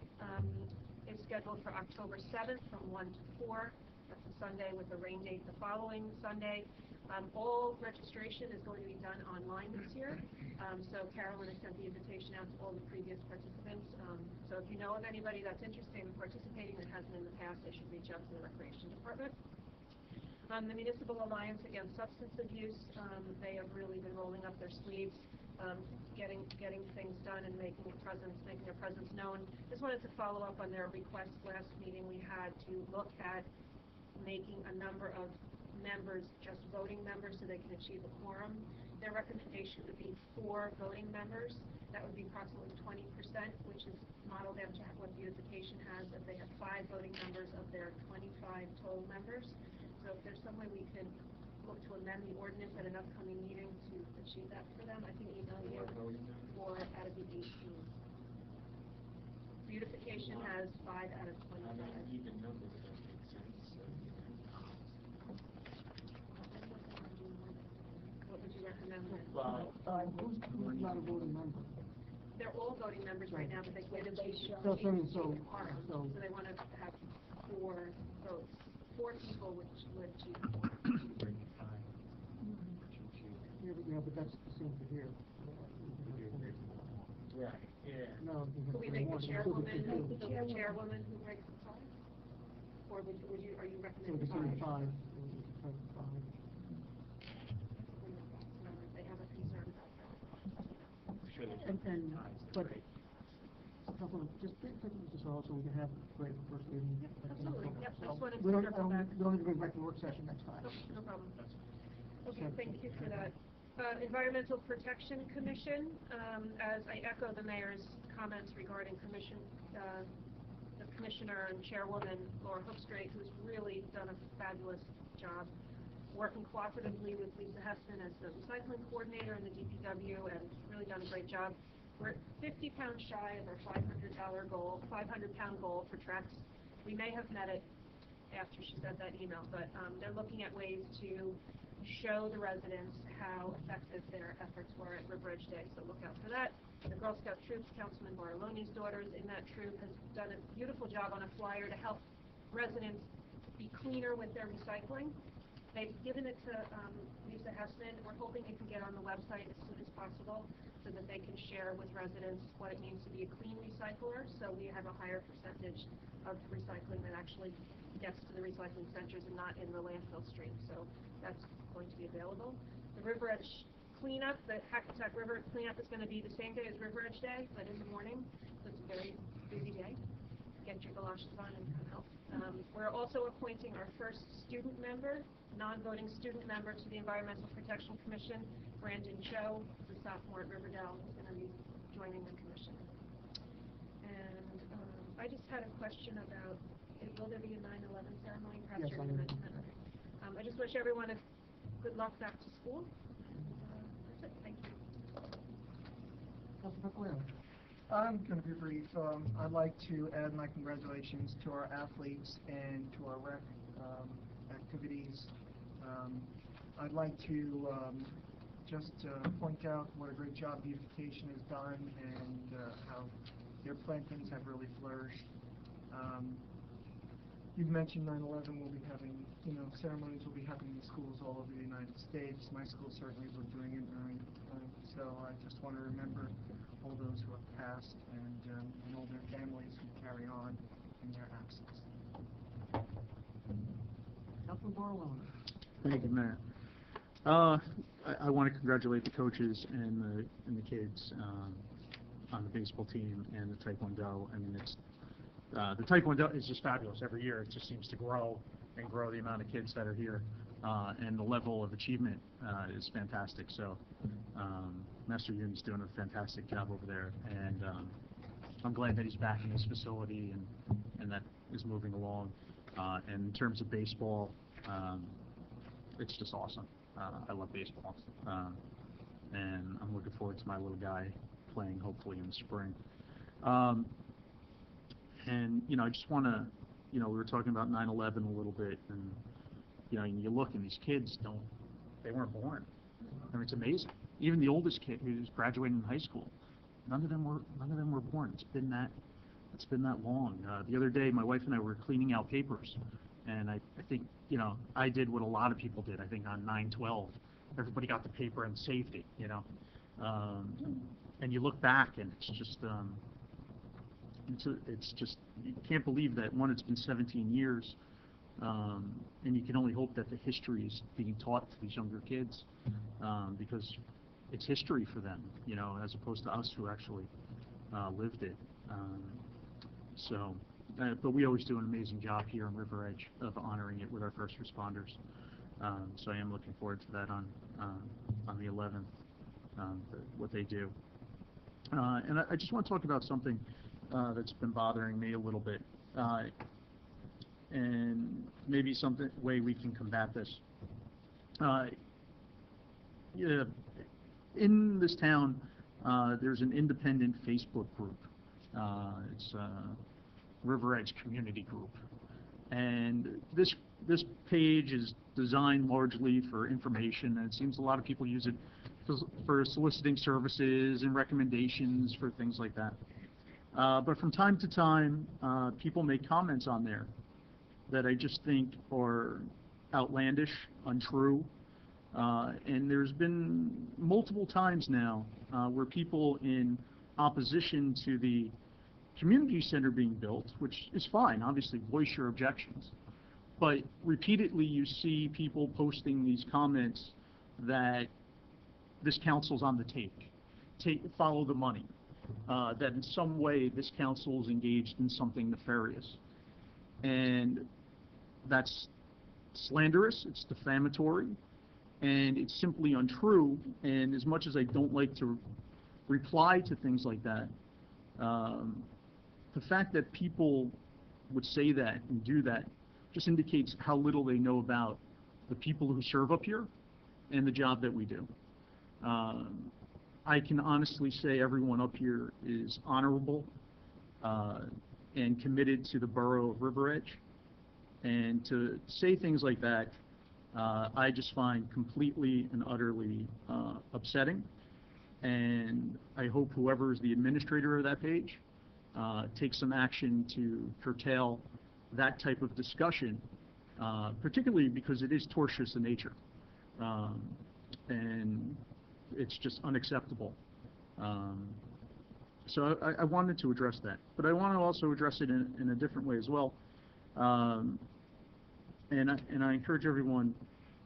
is scheduled for October 7th from 1 to 4. That's a Sunday with a rain date the following Sunday. All registration is going to be done online this year. So Carolyn has sent the invitation out to all the previous participants. So if you know of anybody that's interested in participating that hasn't in the past, they should reach out to the Recreation Department. The Municipal Alliance Against Substance Abuse, they have really been rolling up their sleeves, getting things done and making their presence known. Just wanted to follow up on their request last meeting we had to look at making a number of members just voting members so they can achieve a quorum. Their recommendation would be 4 voting members. That would be approximately 20%, which is modeled after what beautification has, if they have 5 voting members of their 25 total members. So if there's some way we could look to amend the ordinance at an upcoming meeting to achieve that for them, I can email you 4 out of the 18. Beautification has 5 out of 25. Even numbers don't make sense. What would you recommend? Well, Who's not a voting member? They're all voting members right now, but they can't achieve a So quorum. So they want to have 4 votes. 4 people would achieve a quorum. Yeah, but that's the same for here. right, yeah. No. Could we make the chairwoman who breaks the tie? Or are you So recommending the 5? 5. They have a concern about that. But just take this also, we can have great first meeting. Absolutely, yep, I just wanted to We don't circle back. even go back to work session next time. No problem. Okay, thank you for that. Environmental Protection Commission, as I echo the mayor's comments regarding the commissioner and chairwoman, Laura Hookstrait, who's really done a fabulous job working cooperatively with Lisa Hessman as the recycling coordinator in the DPW, and really done a great job. We're 50 pounds shy of our $500 goal, 500-pound goal for Trex. We may have met it after she sent that email, but they're looking at ways to show the residents how effective their efforts were at River Edge Day, so look out for that. The Girl Scout troops, Councilman Bartolone's daughters in that troop, has done a beautiful job on a flyer to help residents be cleaner with their recycling. They've given it to Lisa Hessman. We're hoping it can get on the website as soon as possible so that they can share with residents what it means to be a clean recycler, so we have a higher percentage of recycling that actually gets to the recycling centers and not in the landfill stream. So that's going to be available. The River Edge cleanup, the Hackensack River cleanup, is going to be the same day as River Edge Day, but in the morning, so it's a very busy day. Get your galoshes on and help. We're also appointing our first student member, non-voting student member to the Environmental Protection Commission. Brandon Cho, the sophomore at Riverdale, is going to be joining the commission. And I just had a question about, will there be a 9/11 ceremony? Perhaps you're going to mention that. I just wish everyone a good luck back to school. That's it. Thank you. I'm going to be brief. I'd like to add my congratulations to our athletes and to our rec activities. I'd like to just point out what a great job beautification has done and how their plantings have really flourished. You've mentioned 9/11. We'll be having, ceremonies will be happening in schools all over the United States. My school certainly was doing it, so I just want to remember all those who have passed and all their families who carry on in their absence. Councilman Bartolone. Thank you, Mayor. I want to congratulate the coaches and the kids. on the baseball team and the Taekwondo. I mean, it's the Taekwondo is just fabulous every year. It just seems to grow and grow the amount of kids that are here, and the level of achievement is fantastic. So Master Yoon's doing a fantastic job over there, and I'm glad that he's back in his facility and that is moving along. And in terms of baseball, it's just awesome. I love baseball, and I'm looking forward to my little guy playing hopefully in the spring. And you know, I just want to, you know, we were talking about 9/11 a little bit, and you know, and you look and these kids they weren't born. I mean, it's amazing. Even the oldest kid who's graduating high school, none of them were born. It's been that long. The other day, my wife and I were cleaning out papers, and I think, you know, I did what a lot of people did. I think on 9/12, everybody got the paper and saved it, you know. And you look back, and it's just, you can't believe that, one, it's been 17 years, and you can only hope that the history is being taught to these younger kids, because it's history for them, you know, as opposed to us who actually lived it. But we always do an amazing job here in River Edge of honoring it with our first responders. So I am looking forward to that on the 11th, what they do. And I just want to talk about something that's been bothering me a little bit, and maybe something way we can combat this. Yeah, in this town, there's an independent Facebook group. It's River Edge Community Group, and this page is designed largely for information, and it seems a lot of people use it for soliciting services and recommendations for things like that. But from time to time, people make comments on there that I just think are outlandish, untrue, and there's been multiple times now where people in opposition to the community center being built, which is fine, obviously voice your objections, but repeatedly you see people posting these comments that this council's on the take, follow the money, that in some way this council is engaged in something nefarious. And that's slanderous, it's defamatory, and it's simply untrue. And as much as I don't like to reply to things like that, the fact that people would say that and do that just indicates how little they know about the people who serve up here and the job that we do. I can honestly say everyone up here is honorable and committed to the borough of River Edge. And to say things like that, I just find completely and utterly upsetting. And I hope whoever is the administrator of that page takes some action to curtail that type of discussion, particularly because it is tortious in nature. And it's just unacceptable. So I wanted to address that, but I want to also address it in a different way as well. And I encourage everyone,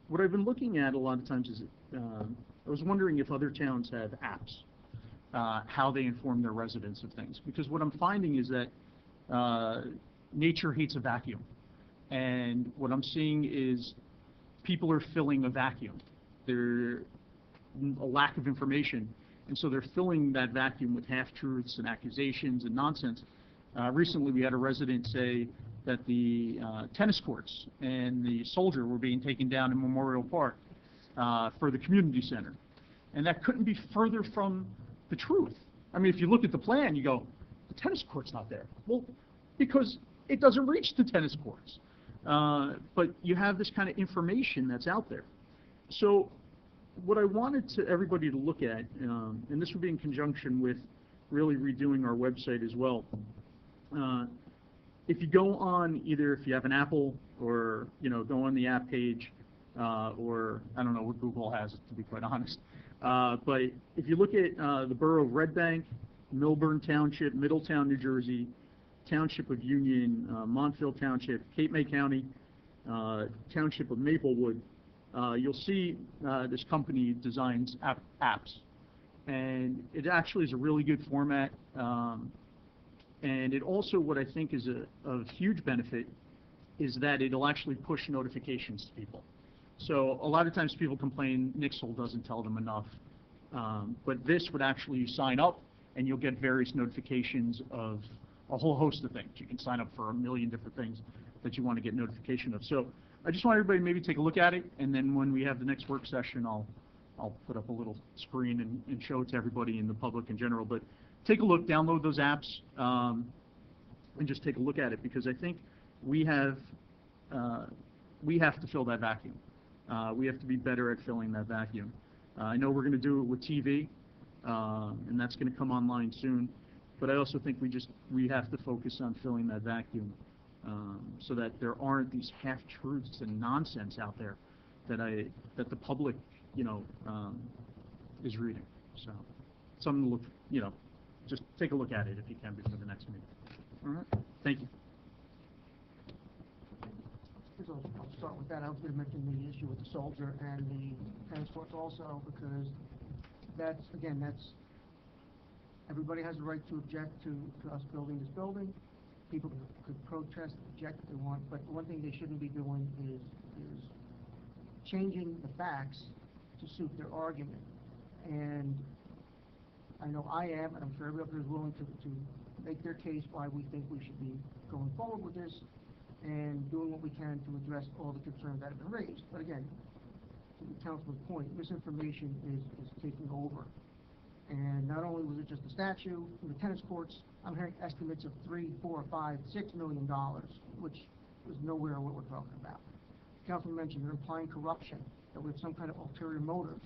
what I've been looking at a lot of times is, I was wondering if other towns have apps, how they inform their residents of things. Because what I'm finding is that nature hates a vacuum. And what I'm seeing is people are filling a vacuum. There's a lack of information. And so they're filling that vacuum with half-truths and accusations and nonsense. Recently we had a resident say that the tennis courts and the Soldier were being taken down in Memorial Park for the community center. And that couldn't be further from the truth. I mean, if you look at the plan, you go, the tennis court's not there. Well, because it doesn't reach the tennis courts. But you have this kind of information that's out there. So what I wanted everybody to look at, and this would be in conjunction with really redoing our website as well. If you go on, either if you have an Apple or, go on the app page, or I don't know what Google has, to be quite honest. But if you look at the borough of Red Bank, Milburn Township, Middletown, New Jersey, Township of Union, Montville Township, Cape May County, Township of Maplewood, you'll see this company designs apps. And it actually is a really good format. And it also, what I think is of huge benefit, is that it'll actually push notifications to people. So a lot of times people complain Nixle doesn't tell them enough. But this would actually sign up, and you'll get various notifications of a whole host of things. You can sign up for a million different things that you want to get notification of. So I just want everybody to maybe take a look at it, and then when we have the next work session, I'll put up a little screen and show it to everybody in the public in general. But take a look, download those apps, and just take a look at it, because I think we have to fill that vacuum. We have to be better at filling that vacuum. I know we're going to do it with TV, and that's going to come online soon. But I also think we have to focus on filling that vacuum, so that there aren't these half-truths and nonsense out there that the public, is reading. So, something to look, just take a look at it if you can before the next meeting. All right. Thank you. I'll start with that. I was going to mention the issue with the soldier and the tennis courts also, because that's everybody has a right to object to us building this building. People could protest, object if they want, but one thing they shouldn't be doing is changing the facts to suit their argument. And I know I am, and I'm sure everybody is willing to make their case why we think we should be going forward with this and doing what we can to address all the concerns that have been raised. But again, to the councilman's point, misinformation is taking over. And not only was it just the statue, the tennis courts, I'm hearing estimates of $3, $4, $5, $6 million, which is nowhere what we're talking about. The councilman mentioned they're implying corruption, that we have some kind of ulterior motive.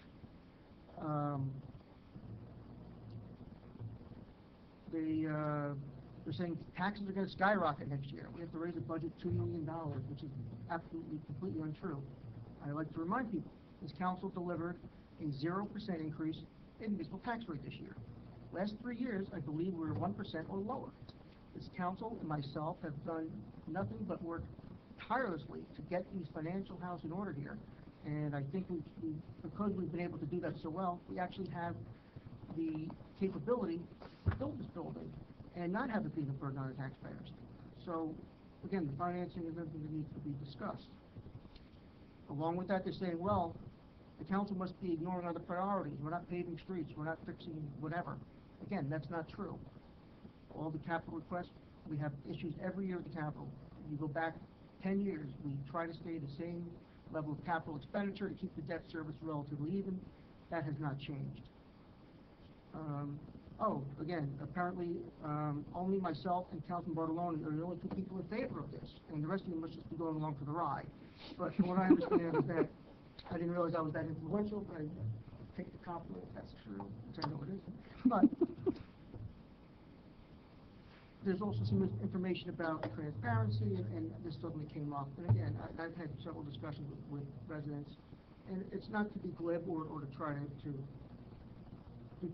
They're saying taxes are going to skyrocket next year. We have to raise the budget $2 million, which is absolutely, completely untrue. I like to remind people, this council delivered a 0% increase in municipal tax rate this year. Last 3 years, I believe we were 1% or lower. This council and myself have done nothing but work tirelessly to get these financial house in order here. And I think because we've been able to do that so well, we actually have the capability to build this building and not have it being a burden on the taxpayers. So, again, the financing is something that needs to be discussed. Along with that, they're saying, well, the council must be ignoring other priorities. We're not paving streets. We're not fixing whatever. Again, that's not true. All the capital requests, we have issues every year with the capital. If you go back 10 years, we try to stay the same level of capital expenditure to keep the debt service relatively even. That has not changed. Again, apparently only myself and Councilman Bartolone are the only two people in favor of this, and the rest of you must just be going along for the ride. But from what I understand is that I didn't realize I was that influential, but I take the compliment if that's true, which I know it is. But there's also some information about transparency, and this suddenly came up. And again, I've had several discussions with residents, and it's not to be glib or to try to do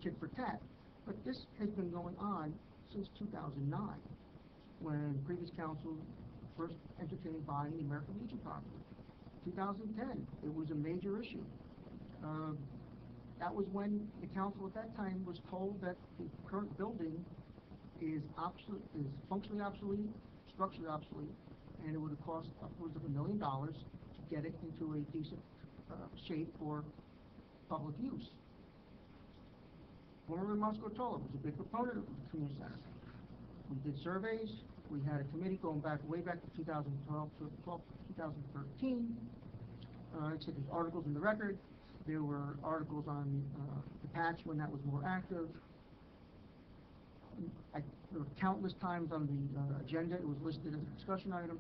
tit for tat, but this has been going on since 2009, when previous council first entertained buying the American Legion property. 2010, it was a major issue. That was when the council at that time was told that the current building is functionally obsolete, structurally obsolete, and it would have cost upwards of $1 million to get it into a decent shape for public use. Former Moscow-Tola was a big proponent of the community center. We did surveys. We had a committee going way back to 2012 to 2013. It said there's articles in the record. There were articles on the patch when that was more active. There were countless times on the agenda. It was listed as a discussion item.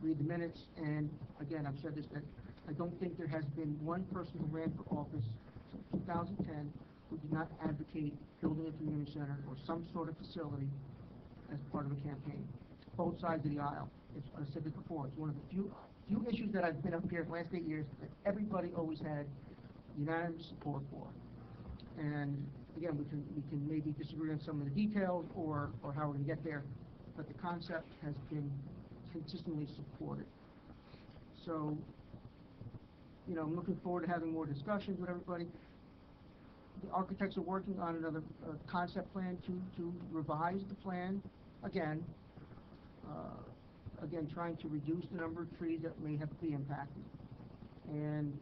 Read the minutes, and again, I've said this, that I don't think there has been one person who ran for office since 2010 who did not advocate building a community center or some sort of facility as part of a campaign. Both sides of the aisle. I said this before, it's one of the few issues that I've been up here for the last 8 years that everybody always had unanimous support for. And again, we can maybe disagree on some of the details or how we're going to get there, but the concept has been consistently supported. So, I'm looking forward to having more discussions with everybody. The architects are working on another concept plan to revise the plan, again, trying to reduce the number of trees that may have to be impacted. And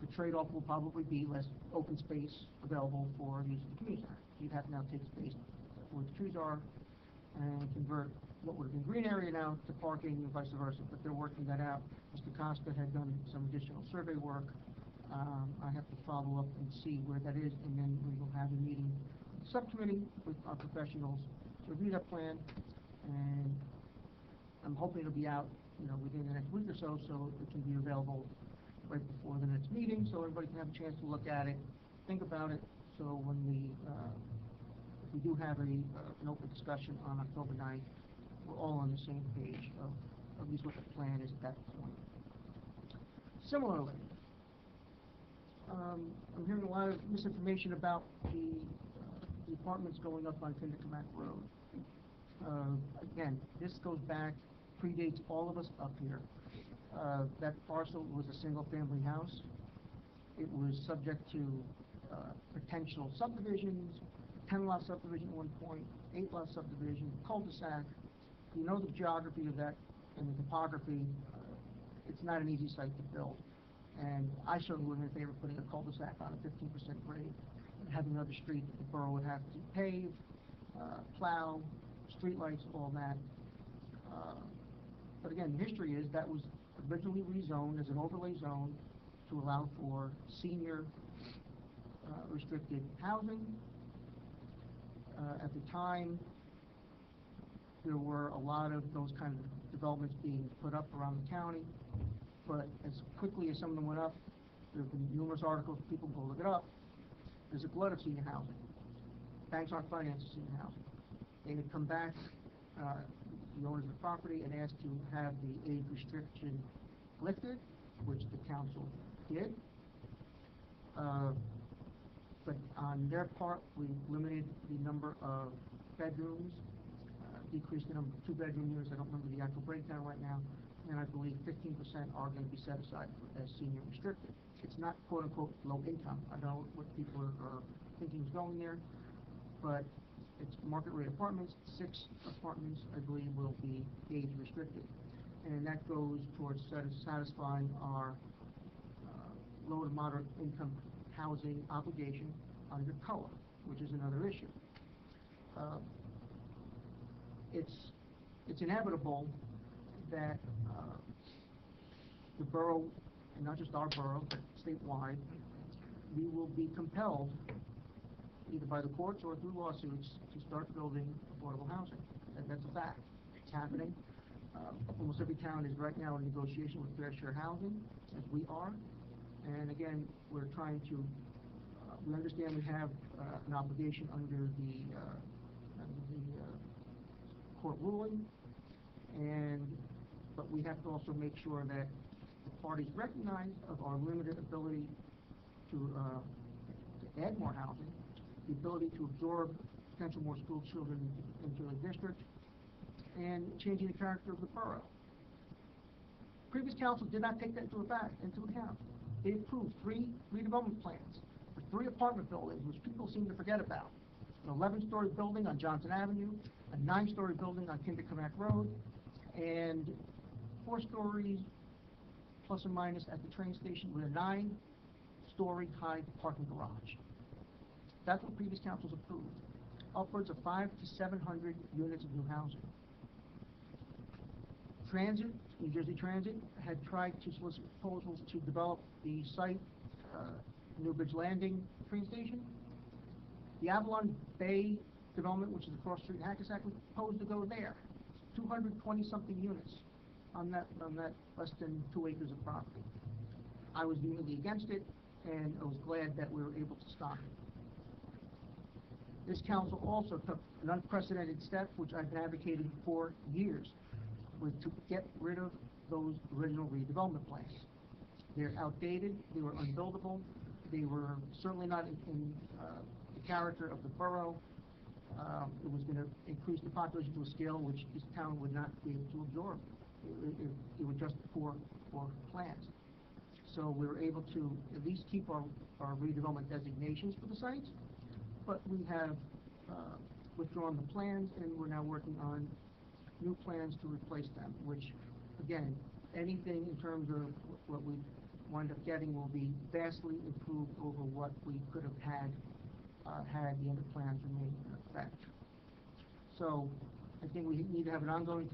the trade-off will probably be less open space available for use of the community center. You'd have to now take space where the trees are and convert what would have been green area now to parking and vice versa, but they're working that out. Mr. Costa had done some additional survey work. I have to follow up and see where that is, and then we will have a meeting, subcommittee with our professionals to review that plan, and I'm hoping it'll be out, within the next week or so, so it can be available right before the next meeting, so everybody can have a chance to look at it, think about it, so when if we do have an open discussion on October 9th, we're all on the same page of at least what the plan is at that point. Similarly, I'm hearing a lot of misinformation about the apartments going up on Kinderkamak Road. Again, this goes back, predates all of us up here. That parcel was a single-family house. It was subject to potential subdivisions, 10-lot subdivision at one point, 8-lot subdivision, cul-de-sac. You know the geography of that and the topography. It's not an easy site to build. And I certainly wouldn't in favor of putting a cul-de-sac on a 15% grade and having another street that the borough would have to pave, plow, streetlights, all that. But again, the history is that was originally rezoned as an overlay zone to allow for senior restricted housing. At the time, there were a lot of those kind of developments being put up around the county, but as quickly as some of them went up, there have been numerous articles, people go look it up, there's a glut of senior housing. Banks aren't financing senior housing. They had come back, the owners of the property, and asked to have the age restriction lifted, which the council did. But on their part, we limited the number of bedrooms, decreased the number of two-bedroom units. I don't remember the actual breakdown right now, and I believe 15% are going to be set aside as senior restricted. It's not quote-unquote low income. I know what people are thinking is going there, but it's market rate apartments. 6 apartments, I believe, will be age restricted, and that goes towards satisfying our low to moderate income housing obligation under COA, which is another issue. It's inevitable that the borough, and not just our borough, but statewide, we will be compelled, either by the courts or through lawsuits, to start building affordable housing. That's a fact. It's happening. Almost every town is right now in negotiation with Fair Share Housing, as we are. And again, we're trying to, we understand we have an obligation under the court ruling, but we have to also make sure that the parties recognize of our limited ability to add more housing, the ability to absorb potential more school children into the district, and changing the character of the borough. Previous council did not take that into account. They approved 3 redevelopment plans for 3 apartment buildings, which people seem to forget about. An 11-story building on Johnson Avenue, a 9-story building on Kinderkamak Road, and 4 stories plus or minus at the train station with a 9-story high parking garage. That's what previous councils approved. Upwards of 500 to 700 units of new housing. Transit, New Jersey Transit, had tried to solicit proposals to develop the site, Newbridge Landing train station. The Avalon Bay development, which is across the street in Hackensack, was proposed to go there. 220-something units on that less than 2 acres of property. I was vehemently against it, and I was glad that we were able to stop it. This council also took an unprecedented step, which I've been advocating for years, was to get rid of those original redevelopment plans. They're outdated, they were unbuildable, they were certainly not in the character of the borough. It was going to increase the population to a scale which this town would not be able to absorb. It was just poor plans. So So we were able to at least keep our redevelopment designations for the sites, but we have withdrawn the plans, and we're now working on new plans to replace them, which, again, anything in terms of what we wind up getting will be vastly improved over what we could have had had the other plans remained in effect. So I think we need to have an ongoing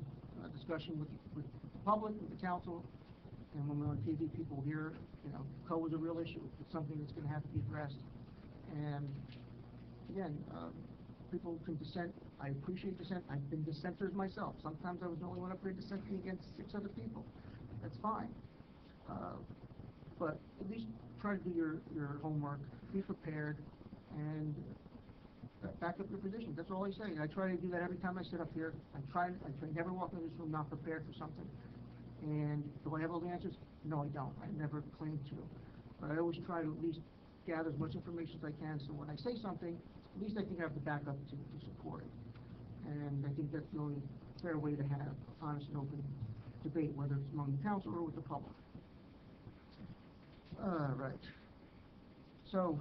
discussion with the public, with the council, and when we're on TV, people hear, you know, CO is a real issue. It's something that's going to have to be addressed. And again, people can dissent. I appreciate dissent. I've been dissenters myself. Sometimes I was the only one up here dissenting against 6 other people. That's fine. But at least try to do your homework, be prepared, and back up your position. That's all I say. I try to do that every time I sit up here. I try never walk into this room not prepared for something. And do I have all the answers? No, I don't. I never claim to. But I always try to at least gather as much information as I can, so when I say something, at least I think I have the backup to support it. And I think that's the only fair way to have honest and open debate, whether it's among the council or with the public. Right. So,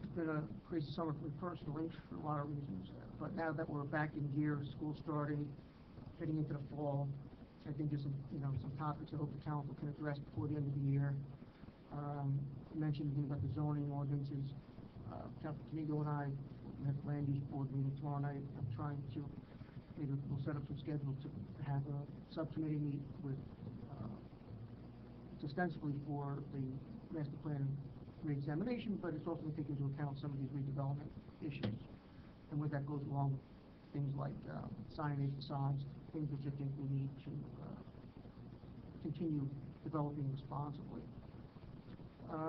it's been a crazy summer for me personally, for a lot of reasons. But now that we're back in gear, school starting, heading into the fall, I think there's some topics I hope the council can address before the end of the year. You mentioned about the zoning ordinances. Councilor Canigo and I have the land use board meeting tomorrow night. I'm trying to, maybe we'll set up some schedule to have a subcommittee meet with, it's ostensibly for the master plan re-examination, but it's also going to take into account some of these redevelopment issues. And with that goes along with things like signage, facades, things that I think we need to continue developing responsibly.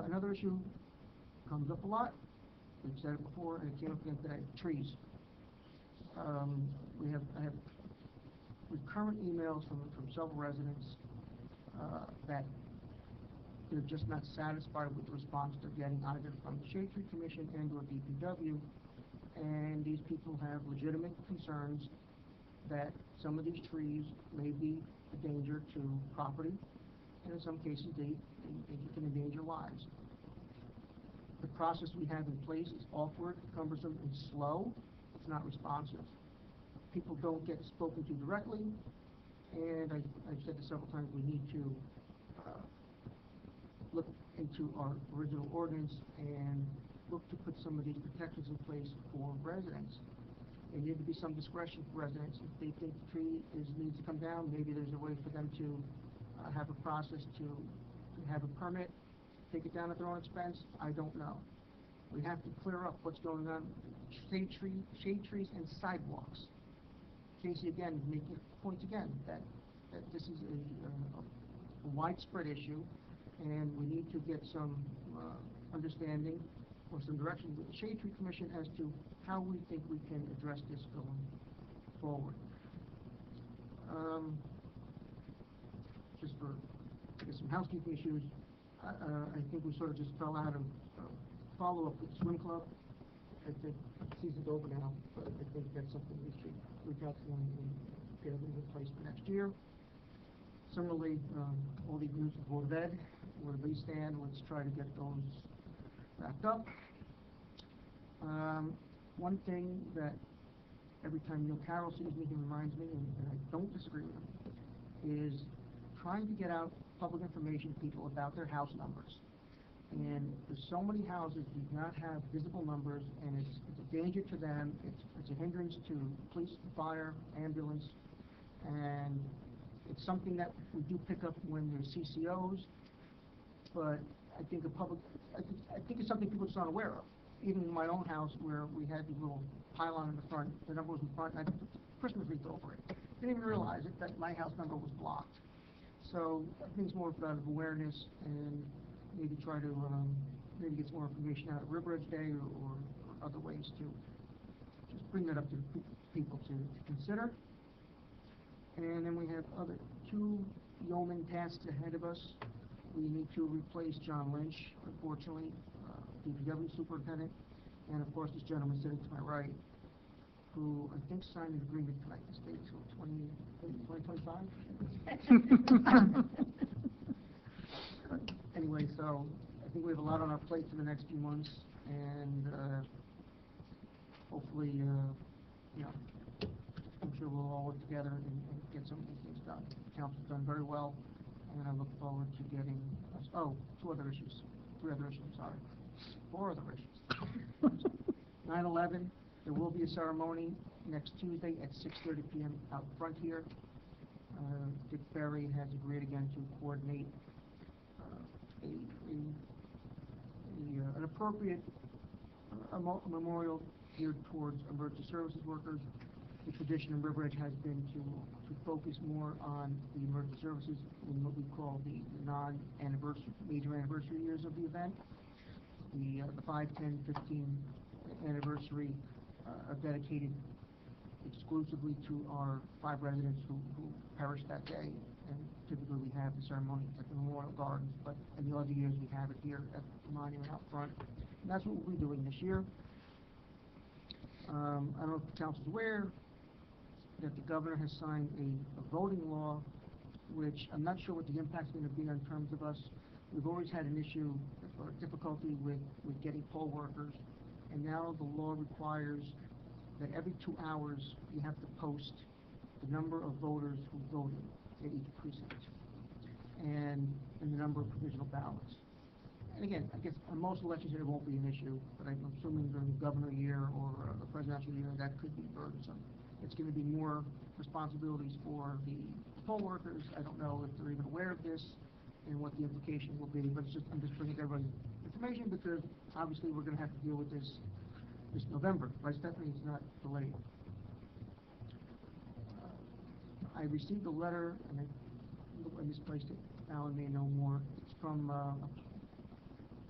Another issue comes up a lot. We've said it before, and it came up again today: trees. I have recurrent emails from several residents that they're just not satisfied with the response they're getting either from the Shade Tree Commission and or DPW, and these people have legitimate concerns that some of these trees may be a danger to property, and in some cases they can endanger lives. The process we have in place is awkward, cumbersome, and slow. It's not responsive. People don't get spoken to directly, and I've said this several times, we need to look into our original ordinance and look to put some of these protections in place for residents. There needs to be some discretion for residents. If they think the tree needs to come down, maybe there's a way for them to have a process to have a permit, take it down at their own expense. I don't know. We have to clear up what's going on. Shade trees and sidewalks. Casey again is making points again that this is a widespread issue, and we need to get some understanding or some direction with the Shade Tree Commission as to how we think we can address this going forward. Just for, I guess, some housekeeping issues, I think we sort of just fell out of follow-up with the swim club. I think the season's over now, but I think that's something we should reach out to them and get everything in place for next year. Similarly, all the agreements with the Board of Ed, where we stand, let's try to get those wrapped up. One thing that every time Neil Carroll sees me, he reminds me, and I don't disagree with him, is trying to get out public information to people about their house numbers. And there's so many houses do not have visible numbers, and it's a danger to them. It's a hindrance to police, fire, ambulance, and it's something that we do pick up when there's CCOs, but I think I think it's something people just aren't aware of. Even in my own house, where we had the little pylon in the front, the number was in front, and I put the Christmas wreath over it. Didn't even realize it, that my house number was blocked. So I think it's more about awareness, and maybe try to maybe get some more information out of River Edge Day or other ways to just bring that up to people to consider. And then we have other 2 yeoman tasks ahead of us. We need to replace John Lynch, unfortunately, DPW superintendent, and of course this gentleman sitting to my right, who I think signed an agreement tonight to stay until 2025. Anyway, so I think we have a lot on our plate for the next few months, and hopefully, you know, I'm sure we'll all work together and get some of these things done. The council's done very well, and I look forward to getting, three other issues, I'm sorry. 4 other issues. 9/11, there will be a ceremony next Tuesday at 6:30 p.m. out front here. Dick Berry has agreed again to coordinate an appropriate memorial geared towards emergency services workers. The tradition in River Edge has been to focus more on the emergency services in what we call the non-anniversary, major anniversary years of the event. The 5, 10, 15 anniversary are dedicated exclusively to our 5 residents who perished that day, and typically we have the ceremony at the Memorial Gardens, but in the other years we have it here at the monument out front. And that's what we'll be doing this year. I don't know if the council's aware that the governor has signed a voting law, which I'm not sure what the impact's going to be in terms of us. We've always had an issue or difficulty with getting poll workers, and now the law requires that every 2 hours you have to post the number of voters who voted at each precinct and the number of provisional ballots. And again, I guess on most elections it won't be an issue, but I'm assuming during the governor year or a presidential year that could be burdensome. It's going to be more responsibilities for the poll workers. I don't know if they're even aware of this and what the implication will be, but I'm just bringing everybody information because obviously we're going to have to deal with this November, right, Stephanie? It's not delayed. I received a letter, and I misplaced it. Alan may know more. It's from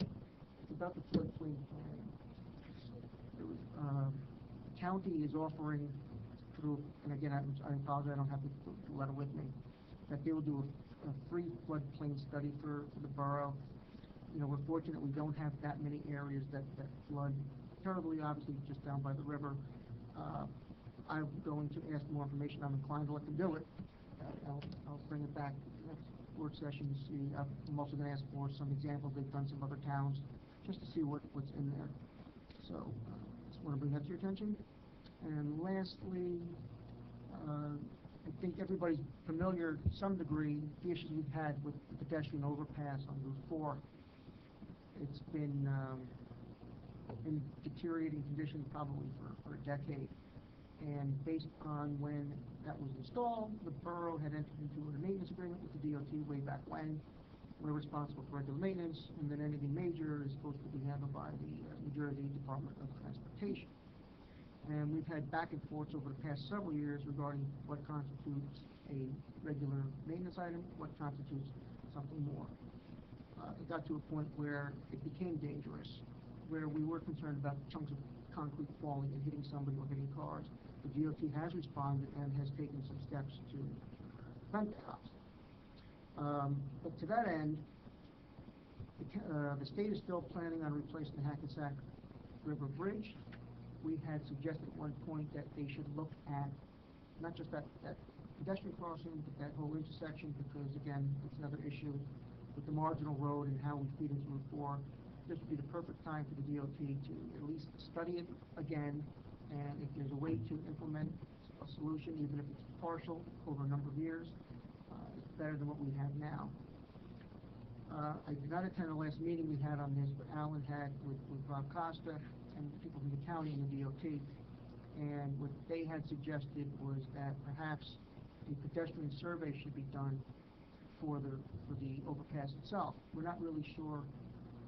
it's about the floodplain plan. The county is offering through, and again, I apologize, I don't have the letter with me, that they will do a free floodplain study for the borough. You know, we're fortunate we don't have that many areas that flood terribly, obviously, just down by the river. I'm going to ask more information. I'm inclined to let them do it. I'll bring it back next work session to see. I'm also going to ask for some examples. They've done some other towns just to see what's in there. So, just want to bring that to your attention. And lastly, I think everybody's familiar to some degree the issues we've had with the pedestrian overpass on Route 4. It's been in deteriorating condition probably for a decade. And based on when that was installed, the borough had entered into a maintenance agreement with the DOT way back when. We're responsible for regular maintenance, and then anything major is supposed to be handled by the New Jersey Department of Transportation. And we've had back and forth over the past several years regarding what constitutes a regular maintenance item, what constitutes something more. It got to a point where it became dangerous, where we were concerned about chunks of concrete falling and hitting somebody or hitting cars. The DOT has responded and has taken some steps to prevent that. But to that end, the state is still planning on replacing the Hackensack River Bridge. We had suggested at one point that they should look at not just that pedestrian crossing, but that whole intersection, because again, it's another issue with the marginal road and how we feed into Route 4. This would be the perfect time for the DOT to at least study it again, and if there's a way to implement a solution, even if it's partial over a number of years, it's better than what we have now. I did not attend the last meeting we had on this, but Alan had with Rob Costa and people from the county and the DOT, and what they had suggested was that perhaps a pedestrian survey should be done for the overpass itself. We're not really sure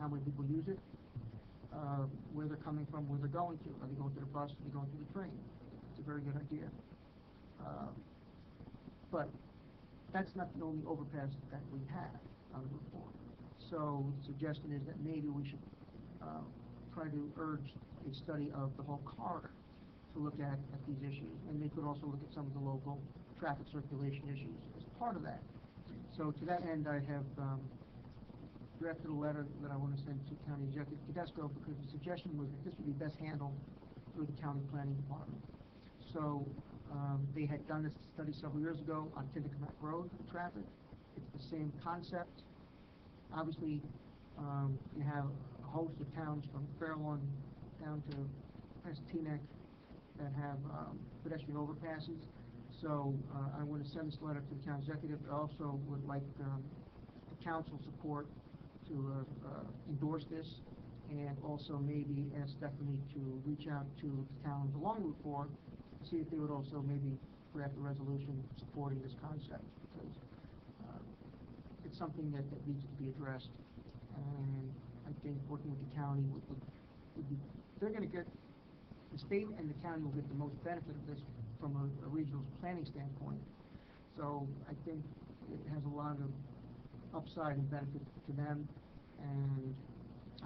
how many people use it, where they're coming from, where they're going to. Are they going to the bus? Are they going to the train? It's a very good idea. But that's not the only overpass that we have on Route 4. So the suggestion is that maybe we should try to urge a study of the whole corridor to look at these issues. And they could also look at some of the local traffic circulation issues as part of that. So to that end, I have drafted a letter that I want to send to County Executive Tedesco, because the suggestion was that this would be best handled through the County Planning Department. So they had done this study several years ago on Tinicamac Road for traffic. It's the same concept. Obviously, you have a host of towns from Fairlawn down to past Teaneck that have pedestrian overpasses. So I want to send this letter to the town executive. I also would like the council support to endorse this, and also maybe ask Stephanie to reach out to the towns along Route 4 to see if they would also maybe draft a resolution supporting this concept, because it's something that needs to be addressed. And I think working with the county would be, they're going to get, the state and the county will get the most benefit of this from a regional planning standpoint. So I think it has a lot of upside and benefit to them, and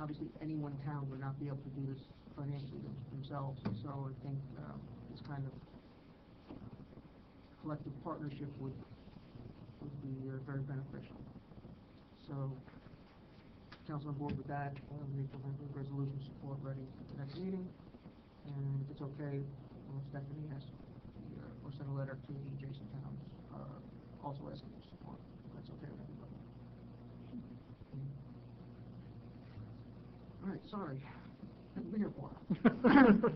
obviously any one town would not be able to do this financially themselves. So I think this kind of collective partnership would be very beneficial. So, council on board with that, we will have a resolution support ready for the next meeting, and if it's okay, Stephanie has, or send a letter to the adjacent towns, also asking for support, if that's okay with everybody. All right, sorry, haven't been here for a while.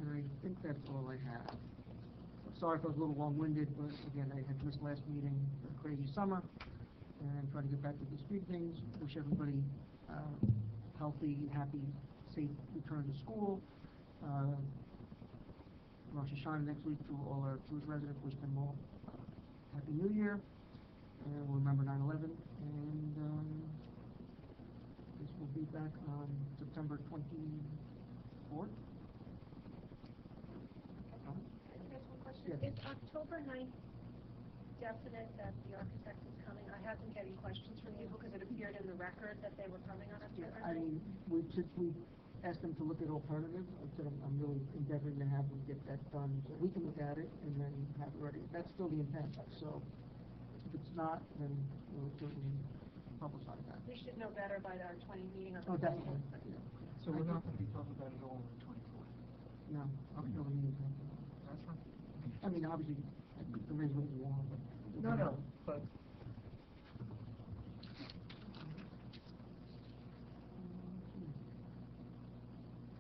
And I think that's all I have. Sorry if I was a little long-winded, but again, I had missed last meeting, a crazy summer, and trying to get back to the street things. Wish everybody healthy, happy, safe return to school. Rosh Hashanah next week to all our Jewish residents. Wish them all Happy New Year, and we'll remember 9/11. And this will be back on September 24th. Yes. Is October 9th definite that the architect is coming? I have been getting questions from you because it appeared in the record that they were coming on October 9th. I mean, we asked them to look at alternatives. I said I'm really endeavoring to have them get that done so we can look at it and then have it ready. That's still the intent. So if it's not, then we'll certainly publicize that. We should know better by our 20 meeting on Oh, the 20th. definitely. Yeah. So we're not going to be talking about it all on the 24th? No, October meeting. That's right. I mean, obviously, the reason what you want, but. No, but.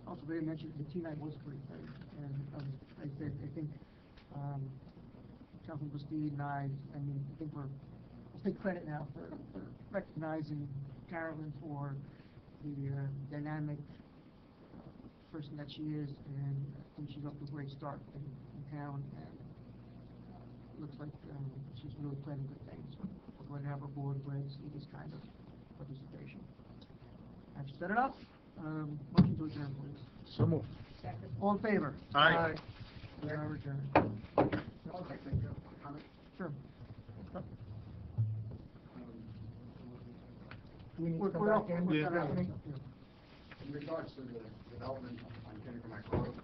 Also, they mentioned the T-night was free, and I said, I think, Councilman Bastide and I mean, I think we'll take credit now for recognizing Carolyn for the dynamic person that she is, and I think she's up to a great start in town, and looks like she's really planning good things. So we're going to have our board glad to see this kind of participation. I've set it up. Motion to adjourn, please. So moved. All in favor? Aye. We are adjourned. Okay, thank you. Sure. Do we need to We're come back in? yeah. Yeah. Yeah. In regards to the development on Kennedy Road,